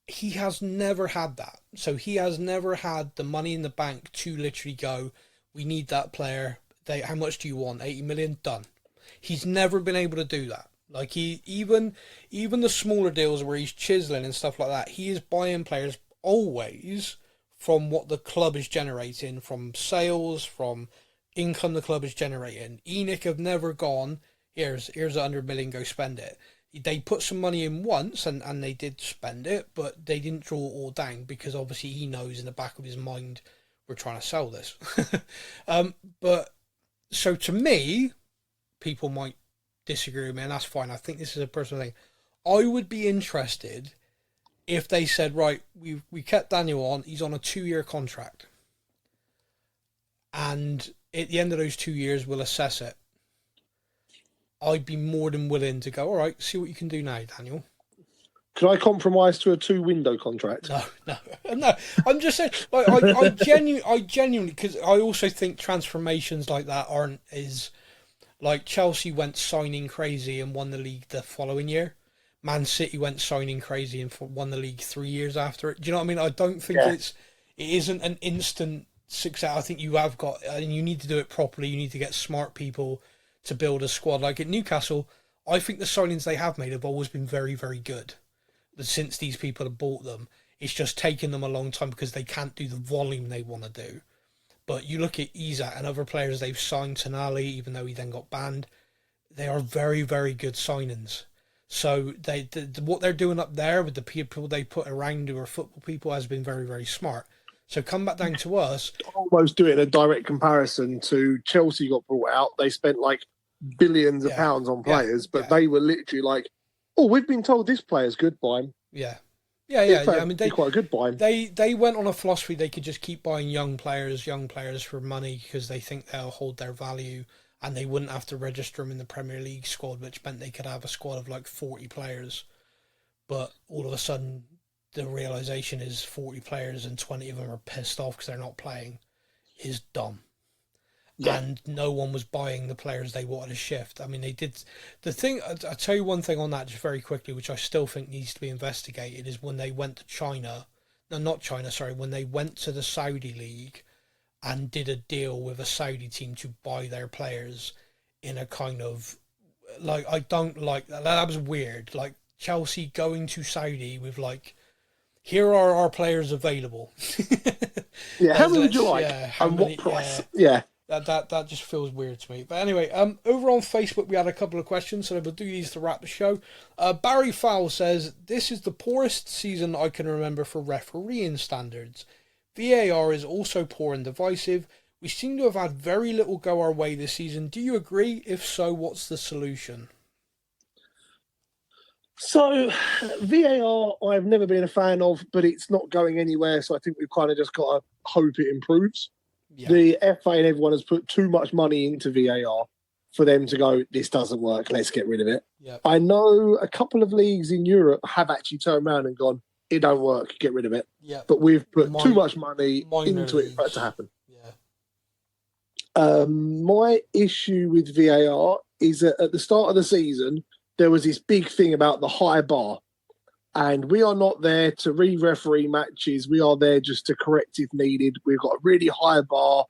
he has never had that. So he has never had the money in the bank to literally go, we need that player. How much do you want? 80 million? Done. He's never been able to do that. Like even the smaller deals where he's chiseling and stuff like that, he is buying players always from what the club is generating, from sales, from income the club is generating. Enoch have never gone, here's 100 million, go spend it. They put some money in once and they did spend it, but they didn't draw it all down because obviously he knows in the back of his mind we're trying to sell this. But so to me, people might disagree with me, and that's fine. I think this is a personal thing. I would be interested if they said, right, we kept Daniel on, he's on a 2-year contract. And at the end of those 2 years, we'll assess it. I'd be more than willing to go, all right, see what you can do now, Daniel. Could I compromise to a 2-window contract? No. I'm just saying, like, I genuinely, because I also think transformations like that aren't as, like Chelsea went signing crazy and won the league the following year. Man City went signing crazy and won the league 3 years after it. Do you know what I mean? I don't think it isn't an instant success. I think you have got, and you need to do it properly. You need to get smart people to build a squad. Like at Newcastle, I think the signings they have made have always been very, very good. But since these people have bought them, it's just taken them a long time because they can't do the volume they want to do. But you look at Isak and other players they've signed, Tonali, even though he then got banned, they are very, very good signings. So what they're doing up there with the people they put around who are football people has been very, very smart. So come back down to us. Almost doing a direct comparison to Chelsea got brought out. They spent like billions of pounds on players, but they were literally like, oh, we've been told this player's good, buy him. Yeah. I mean, they quite a good buy. They went on a philosophy they could just keep buying young players for money because they think they'll hold their value, and they wouldn't have to register them in the Premier League squad, which meant they could have a squad of like 40 players. But all of a sudden, the realization is 40 players and 20 of them are pissed off because they're not playing is dumb. Yeah. And no one was buying the players they wanted to shift. I mean, they did. The thing, I'll tell you one thing on that just very quickly, which I still think needs to be investigated, is when they went to China. No, not China, sorry. When they went to the Saudi League and did a deal with a Saudi team to buy their players in a kind of, like, I don't like that. That was weird. Like, Chelsea going to Saudi with, like, here are our players available. How many would you like? And what price? Yeah. That just feels weird to me. But anyway, over on Facebook we had a couple of questions, so we'll do these to wrap the show. Barry Fowl says, this is the poorest season I can remember for refereeing standards. VAR is also poor and divisive. We seem to have had very little go our way this season. Do you agree? If so, what's the solution? So, VAR, I've never been a fan of, but it's not going anywhere. So I think we've kind of just got to hope it improves. Yeah. The FA and everyone has put too much money into VAR for them to go, this doesn't work, let's get rid of it. Yeah. I know a couple of leagues in Europe have actually turned around and gone, it don't work, get rid of it. Yeah. But we've put too much money into leagues. it for it to happen. Yeah. My issue with VAR is that at the start of the season, there was this big thing about the high bar. And we are not there to re-referee matches. We are there just to correct if needed. We've got a really high bar.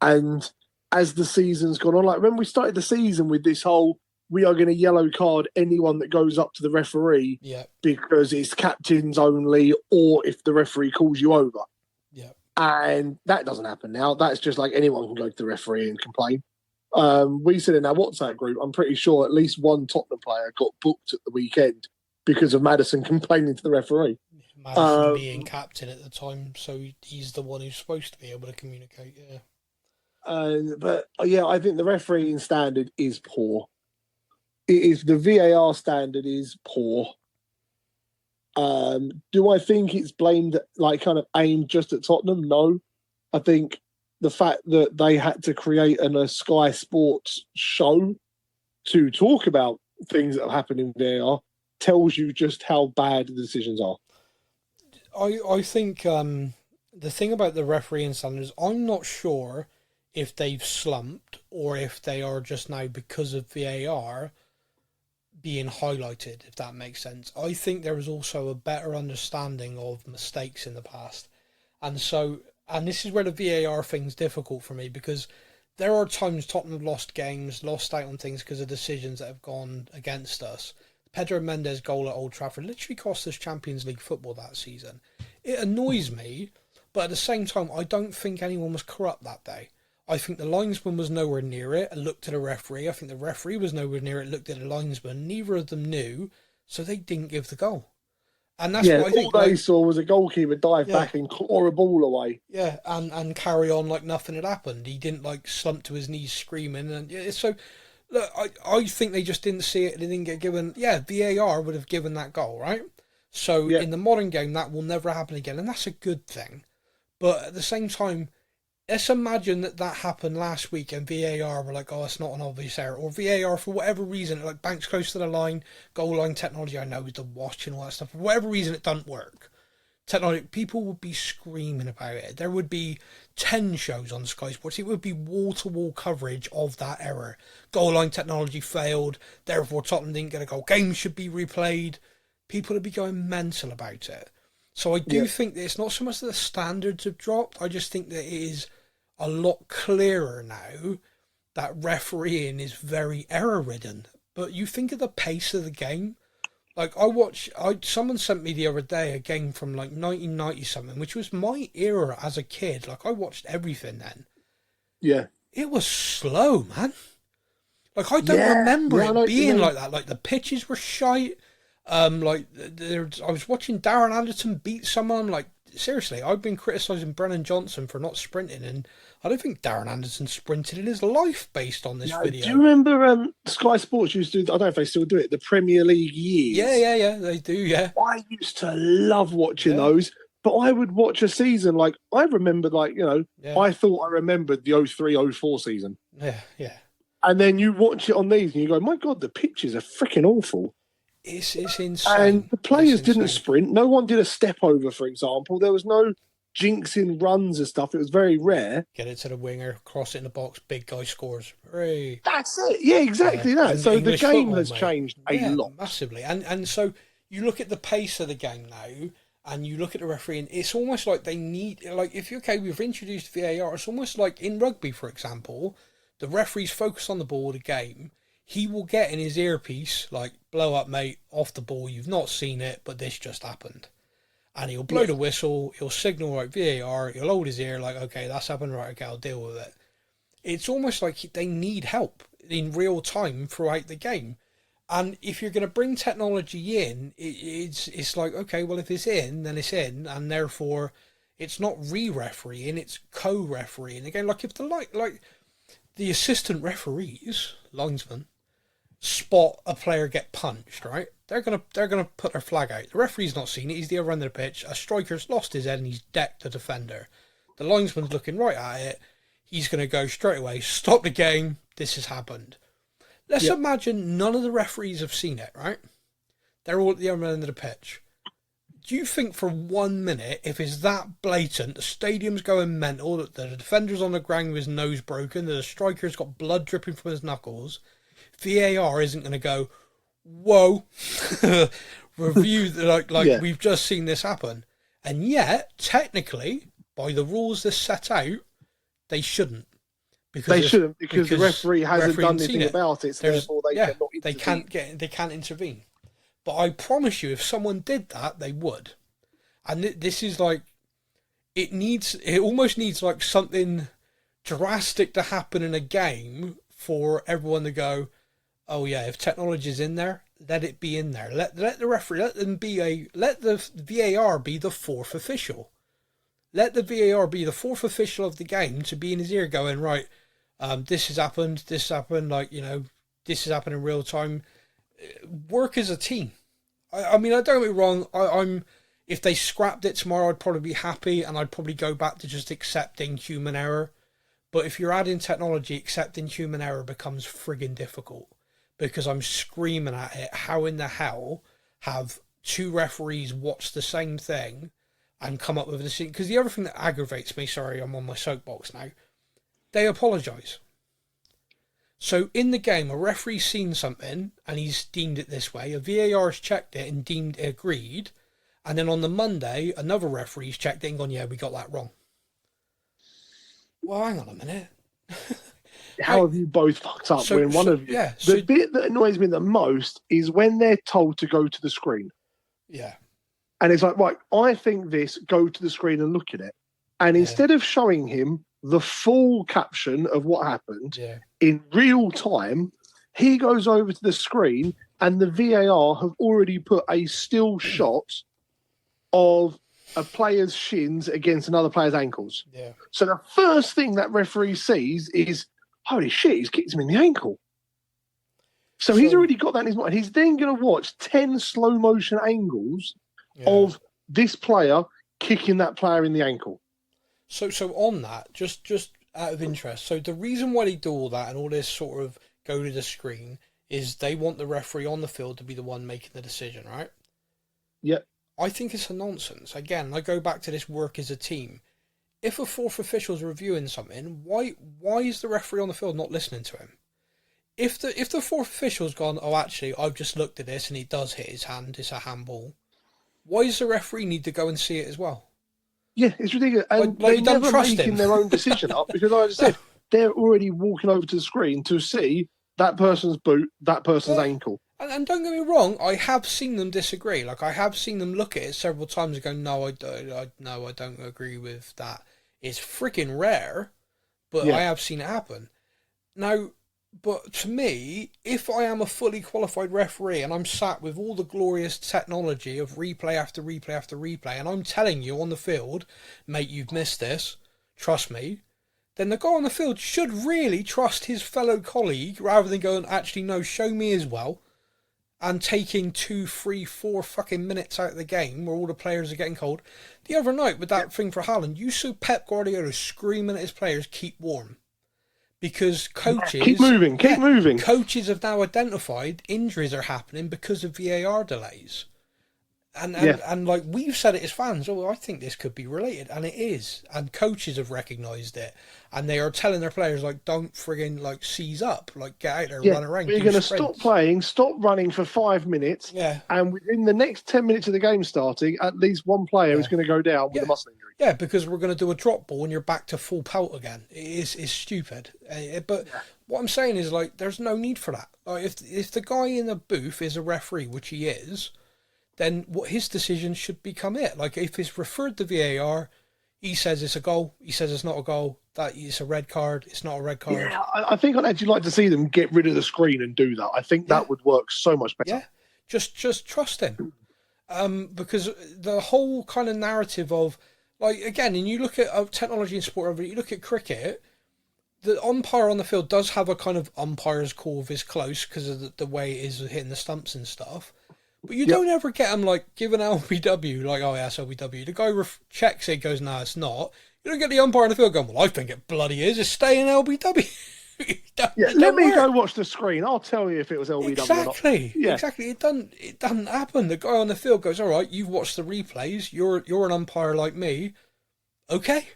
And as the season's gone on, like when we started the season with this whole, we are going to yellow card anyone that goes up to the referee because it's captains only, or if the referee calls you over. Yeah. And that doesn't happen now. That's just like anyone can go to the referee and complain. We said in our WhatsApp group, I'm pretty sure at least one Tottenham player got booked at the weekend because of Maddison complaining to the referee. Maddison being captain at the time, so he's the one who's supposed to be able to communicate, But I think the refereeing standard is poor. The VAR standard is poor. Do I think it's blamed, like kind of aimed just at Tottenham? No. I think the fact that they had to create a Sky Sports show to talk about things that have happened in VAR tells you just how bad the decisions are. I think the thing about the refereeing standards, I'm not sure if they've slumped or if they are just now, because of VAR, being highlighted, if that makes sense. I think there was also a better understanding of mistakes in the past. And this is where the VAR thing's difficult for me, because there are times Tottenham have lost games, lost out on things because of decisions that have gone against us. Pedro Mendes' goal at Old Trafford literally cost us Champions League football that season. It annoys me, but at the same time, I don't think anyone was corrupt that day. I think the linesman was nowhere near it and looked at a referee. I think the referee was nowhere near it, looked at a linesman. Neither of them knew, so they didn't give the goal. And that's what I think. All they saw was a goalkeeper dive back and claw a ball away. Yeah, and carry on like nothing had happened. He didn't slump to his knees screaming. And so, look, I think they just didn't see it. They didn't get given. Yeah, VAR would have given that goal, right? So in the modern game, that will never happen again, and that's a good thing. But at the same time, let's imagine that happened last week and VAR were like, oh, it's not an obvious error. Or VAR, for whatever reason, like banks close to the line, goal line technology, I know, with the watch and all that stuff. For whatever reason, it doesn't work. Technology, people would be screaming about it. There would be 10 shows on Sky Sports. It would be wall-to-wall coverage of that error. Goal line technology failed, therefore Tottenham didn't get a goal. Games should be replayed. People would be going mental about it. So I do think that it's not so much that the standards have dropped. I just think that it is a lot clearer now that refereeing is very error-ridden. But you think of the pace of the game. Like, someone sent me the other day a game from like 1990-something, which was my era as a kid. Like, I watched everything then. Yeah. It was slow, man. Like, I don't remember it being like that. Like, the pitches were shite. I was watching Darren Anderton beat someone. Like, seriously, I've been criticising Brennan Johnson for not sprinting, and I don't think Darren Anderson sprinted in his life based on this video. Do you remember Sky Sports used to do, I don't know if they still do it, the Premier League years? Yeah, they do, yeah. I used to love watching those, but I would watch a season, like, I remembered, I thought I remembered the 03-04 season. Yeah. And then you watch it on these and you go, my God, the pitches are freaking awful. It's insane. And the players didn't sprint. No one did a step over, for example. There was no jinxing runs and stuff. It was very rare. Get it to the winger, cross it in the box, big guy scores. Hooray. That's it. Yeah, exactly that. So English the game football, has changed a lot. Massively. And so you look at the pace of the game now, and you look at the referee, and it's almost like they need, like, we've introduced VAR. It's almost like in rugby, for example, the referee's focused on the ball, the game. He will get in his earpiece, like, blow up, mate, off the ball. You've not seen it, but this just happened. And he'll blow the whistle, he'll signal, like, VAR, he'll hold his ear, like, okay, that's happened, right, okay, I'll deal with it. It's almost like they need help in real time throughout the game. And if you're going to bring technology in, it's like, okay, well, if it's in, then it's in, and therefore it's not re-refereeing, it's co-refereeing. Again, like, if the assistant referees, linesmen, spot a player get punched, right? They're gonna put their flag out. The referee's not seen it. He's the other end of the pitch. A striker's lost his head and he's decked the defender. The linesman's looking right at it. He's gonna go straight away. Stop the game. This has happened. Let's imagine none of the referees have seen it, right? They're all at the other end of the pitch. Do you think for 1 minute, if it's that blatant, the stadium's going mental, that the defender's on the ground with his nose broken, that the striker's got blood dripping from his knuckles, VAR isn't going to go, whoa, review, we've just seen this happen. And yet, technically, by the rules that's set out, they shouldn't. Because the referee hasn't done anything about it, so therefore they cannot intervene. They can't intervene. But I promise you, if someone did that, they would. And this is like, it almost needs like something drastic to happen in a game for everyone to go, oh yeah, if technology's in there, let it be in there. Let the referee, let the VAR be the fourth official. Let the VAR be the fourth official of the game to be in his ear going, right, this has happened, this happened, this has happened in real time. Work as a team. I mean, don't get me wrong, I'm if they scrapped it tomorrow, I'd probably be happy and I'd probably go back to just accepting human error. But if you're adding technology, accepting human error becomes friggin' difficult. Because I'm screaming at it, how in the hell have two referees watched the same thing and come up with a decision? Because the other thing that aggravates me, sorry, I'm on my soapbox now, they apologise. So in the game, a referee's seen something and he's deemed it this way. A VAR has checked it and deemed it agreed. And then on the Monday, another referee's checked it and gone, yeah, we got that wrong. Well, hang on a minute. How have you both fucked up when one of you... Yeah, the bit that annoys me the most is when they're told to go to the screen. Yeah. And it's like, right, I think this, go to the screen and look at it. And instead of showing him the full caption of what happened in real time, he goes over to the screen and the VAR have already put a still shot of a player's shins against another player's ankles. Yeah. So the first thing that referee sees is, holy shit, he's kicked him in the ankle. So he's already got that in his mind. He's then going to watch 10 slow motion angles of this player kicking that player in the ankle. So on that, just out of interest, so the reason why they do all that and all this sort of go to the screen is they want the referee on the field to be the one making the decision, right? Yep. I think it's a nonsense. Again, I go back to this work as a team. If a fourth official's reviewing something, why is the referee on the field not listening to him? If the fourth official's gone, oh, actually, I've just looked at this and he does hit his hand, it's a handball, why does the referee need to go and see it as well? Yeah, it's ridiculous. And they're never making their own decision up because, like I said, they're already walking over to the screen to see that person's boot, that person's ankle. And don't get me wrong, I have seen them disagree. Like, I have seen them look at it several times and go, no, I don't agree with that. It's freaking rare, but I have seen it happen. Now, but to me, if I am a fully qualified referee and I'm sat with all the glorious technology of replay after replay after replay, and I'm telling you on the field, mate, you've missed this, trust me, then the guy on the field should really trust his fellow colleague rather than going, actually, no, show me as well. And taking 2, 3, 4 fucking minutes out of the game where all the players are getting cold. The other night with that thing for Haaland, you saw Pep Guardiola screaming at his players, keep warm. Because coaches... Keep moving. Coaches have now identified injuries are happening because of VAR delays. And like we've said it as fans, I think this could be related, and it is. And coaches have recognised it, and they are telling their players like, don't friggin' seize up, get out there, run around. We're going to stop playing, stop running for 5 minutes, and within the next 10 minutes of the game starting, at least one player is going to go down with a muscle injury. Yeah, because we're going to do a drop ball and you're back to full pelt again. It's stupid. But what I'm saying is there's no need for that. If the guy in the booth is a referee, which he is, then what his decision should become it. If it's referred to VAR, he says it's a goal, he says it's not a goal, that it's a red card, it's not a red card. Yeah, I think I'd actually like to see them get rid of the screen and do that. I think that would work so much better. Yeah, just trust him. Because the whole kind of narrative of, again, and you look at technology in sport, you look at cricket, the umpire on the field does have a kind of umpire's call if it's close because of the way it is hitting the stumps and stuff. But you don't ever get him like give an LBW, like, oh yeah, it's LBW. The guy checks it, goes, no, it's not. You don't get the umpire on the field going, well, I think it bloody is. It's staying LBW. Let me go watch the screen. I'll tell you if it was LBW exactly. or not. Exactly. It doesn't happen. The guy on the field goes, all right, you've watched the replays. You're an umpire like me. Okay.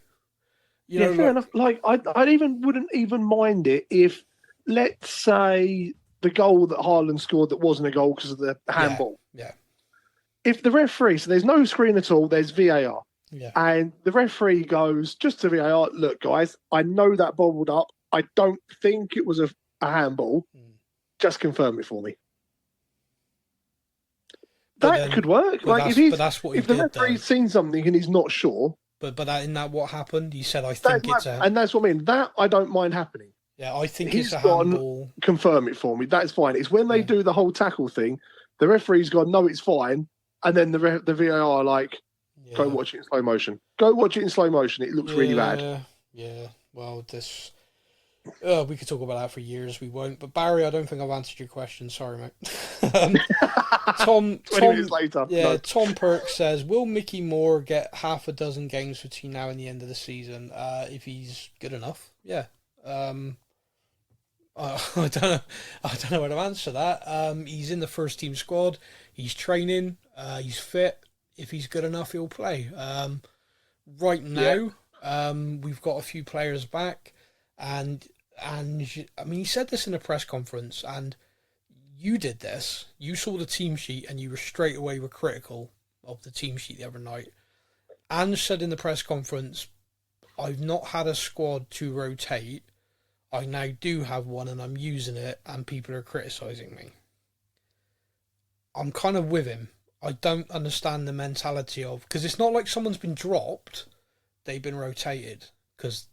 You know, fair enough. Like I wouldn't even mind it if, let's say, the goal that Haaland scored that wasn't a goal because of the handball. Yeah. If the referee, so there's no screen at all, there's VAR. Yeah. And the referee goes, just to VAR, look, guys, I know that bobbled up. I don't think it was a handball. Just confirm it for me. That could work. Like but that's what he if the did, referee's seen something and he's not sure. But isn't that what happened? He said, I think it's a... And that's what I mean. That I don't mind happening. Yeah, I think it's a handball. Confirm it for me. That's fine. It's when they do the whole tackle thing, the referee's gone, no, it's fine. And then the VAR are go watch it in slow motion. Go watch it in slow motion. It looks really bad. Yeah, well, we could talk about that for years. We won't. But Barry, I don't think I've answered your question. Sorry, mate. Tom 20 minutes later. Yeah, no. Tom Perks says, will Mickey Moore get half a dozen games between now and the end of the season if he's good enough? Yeah. I don't know how to answer that. He's in the first team squad. He's training. He's fit. If he's good enough, he'll play. Right now, we've got a few players back, and I mean, he said this in a press conference, and you did this. You saw the team sheet, and you were critical of the team sheet the other night. Ange said in the press conference, I've not had a squad to rotate. I now do have one, and I'm using it, and people are criticising me. I'm kind of with him. I don't understand the mentality of... Because it's not like someone's been dropped. They've been rotated because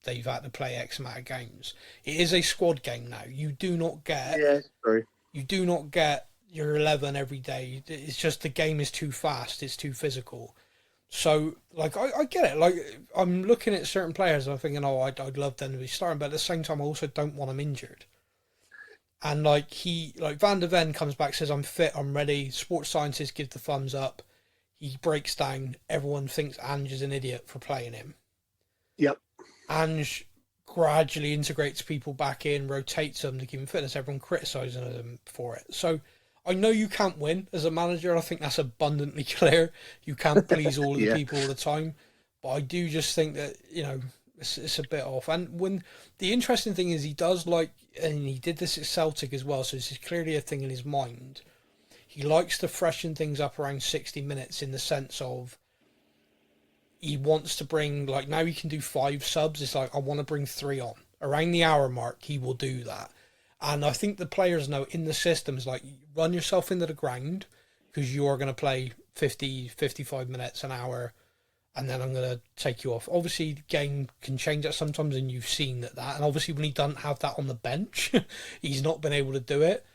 they've had to play X amount of games. It is a squad game now. You do not get... Yeah, it's true. You do not get your 11 every day. It's just the game is too fast. It's too physical. So, I get it. I'm looking at certain players and I'm thinking, I'd love them to be starting, but at the same time, I also don't want them injured. And Van der Ven comes back, says, I'm fit, I'm ready. Sports scientists give the thumbs up. He breaks down. Everyone thinks Ange is an idiot for playing him. Yep. Ange gradually integrates people back in, rotates them to give them fitness. Everyone criticising them for it. So I know you can't win as a manager. I think that's abundantly clear. You can't please all of the people all the time. But I do just think that, it's a bit off. And when the interesting thing is he does and he did this at Celtic as well, so this is clearly a thing in his mind. He likes to freshen things up around 60 minutes in the sense of he wants to bring, now he can do 5 subs. It's I want to bring 3 on. Around the hour mark, he will do that. And I think the players know in the system is run yourself into the ground because you are going to play 50, 55 minutes, an hour, and then I'm going to take you off. Obviously, the game can change that sometimes, and you've seen that. And obviously, when he doesn't have that on the bench, he's not been able to do it.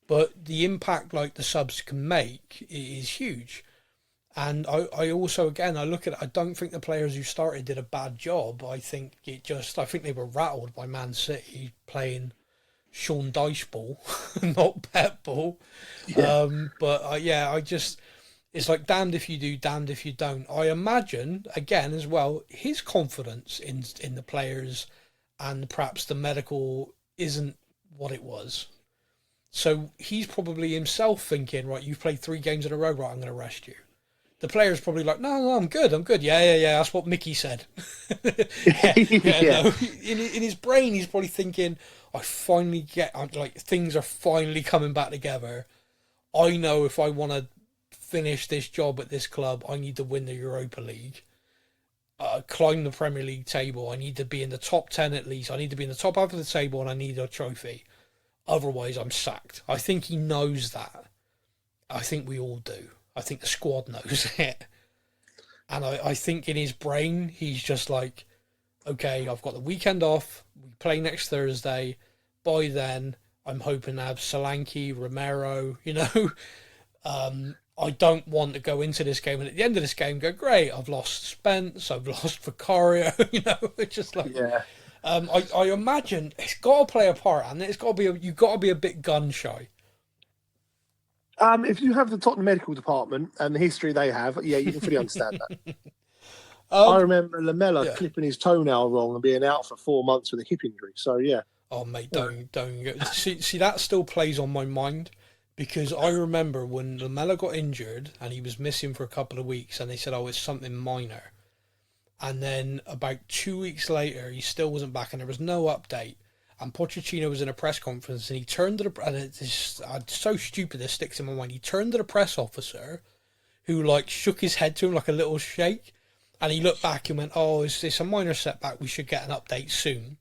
But the impact the subs can make is huge. And I also, again, I look at it, I don't think the players who started did a bad job. I think they were rattled by Man City playing Sean Dyche ball, not Pep ball. Yeah. It's damned if you do, damned if you don't. I imagine, again, as well, his confidence in the players and perhaps the medical isn't what it was. So he's probably himself thinking, right, you've played 3 games in a row, right, I'm going to rest you. The player's probably no, I'm good. Yeah, that's what Mickey said. No. In his brain, he's probably thinking, I finally things are finally coming back together. I know if I want to finish this job at this club, I need to win the Europa League, climb the Premier League table. I need to be in the top 10 at least. I need to be in the top half of the table, and I need a trophy. Otherwise, I'm sacked. I think he knows that. I think we all do. I think the squad knows it. And I think in his brain, he's just okay, I've got the weekend off. We play next Thursday. By then, I'm hoping to have Solanke, Romero, I don't want to go into this game and at the end of this game go, great, I've lost Spence, I've lost Vicario, it's just I imagine it's got to play a part, and it's got to be you've got to be a bit gun shy. If you have the Tottenham Medical Department and the history they have, yeah, you can fully understand that. I remember Lamella clipping his toenail wrong and being out for 4 months with a hip injury. So yeah. Oh mate, don't see that still plays on my mind, because I remember when Lamella got injured and he was missing for a couple of weeks, and they said, "Oh, it's something minor," and then about 2 weeks later, he still wasn't back, and there was no update. And Pochettino was in a press conference, and he turned to the, and it's so stupid, this sticks in my mind. He turned to the press officer, who like shook his head to him like a little shake, and he looked back and went, "Oh, is this a minor setback? We should get an update soon."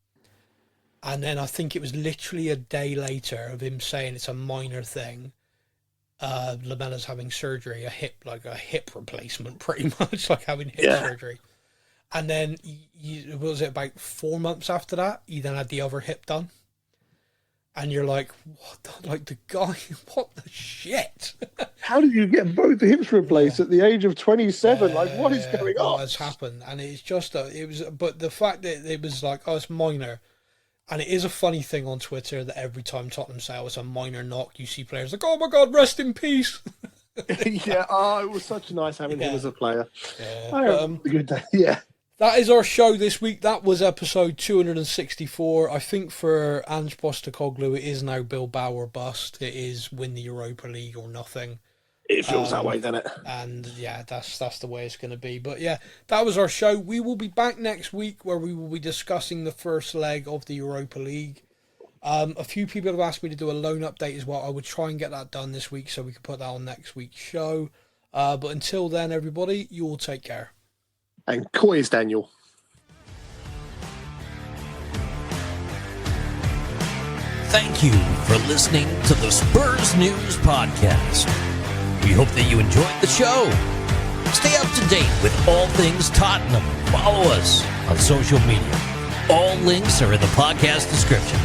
And then I think it was literally a day later of him saying it's a minor thing. Lamella's having surgery, a hip replacement, pretty much like having hip surgery. And then, was it about 4 months after that, he then had the other hip done. And you're like, what the shit? How did you get both the hips replaced at the age of 27? What is going on? What has happened? And it's just, but the fact that it was like, oh, it's minor. And it is a funny thing on Twitter that every time Tottenham say, oh, it's a minor knock, you see players like, oh my God, rest in peace. Yeah, it was such nice having him as a player. Yeah. A good day. Yeah. That is our show this week. That was episode 264. I think for Ange Postecoglou, it is now Bilbao or bust. It is win the Europa League or nothing. It feels that way, doesn't it? And yeah, that's the way it's going to be. But yeah, that was our show. We will be back next week where we will be discussing the first leg of the Europa League. A few people have asked me to do a loan update as well. I would try and get that done this week so we can put that on next week's show. But until then, everybody, you all take care. And COYS, Daniel. Thank you for listening to the Spurs News Podcast. We hope that you enjoyed the show. Stay up to date with all things Tottenham. Follow us on social media. All links are in the podcast description.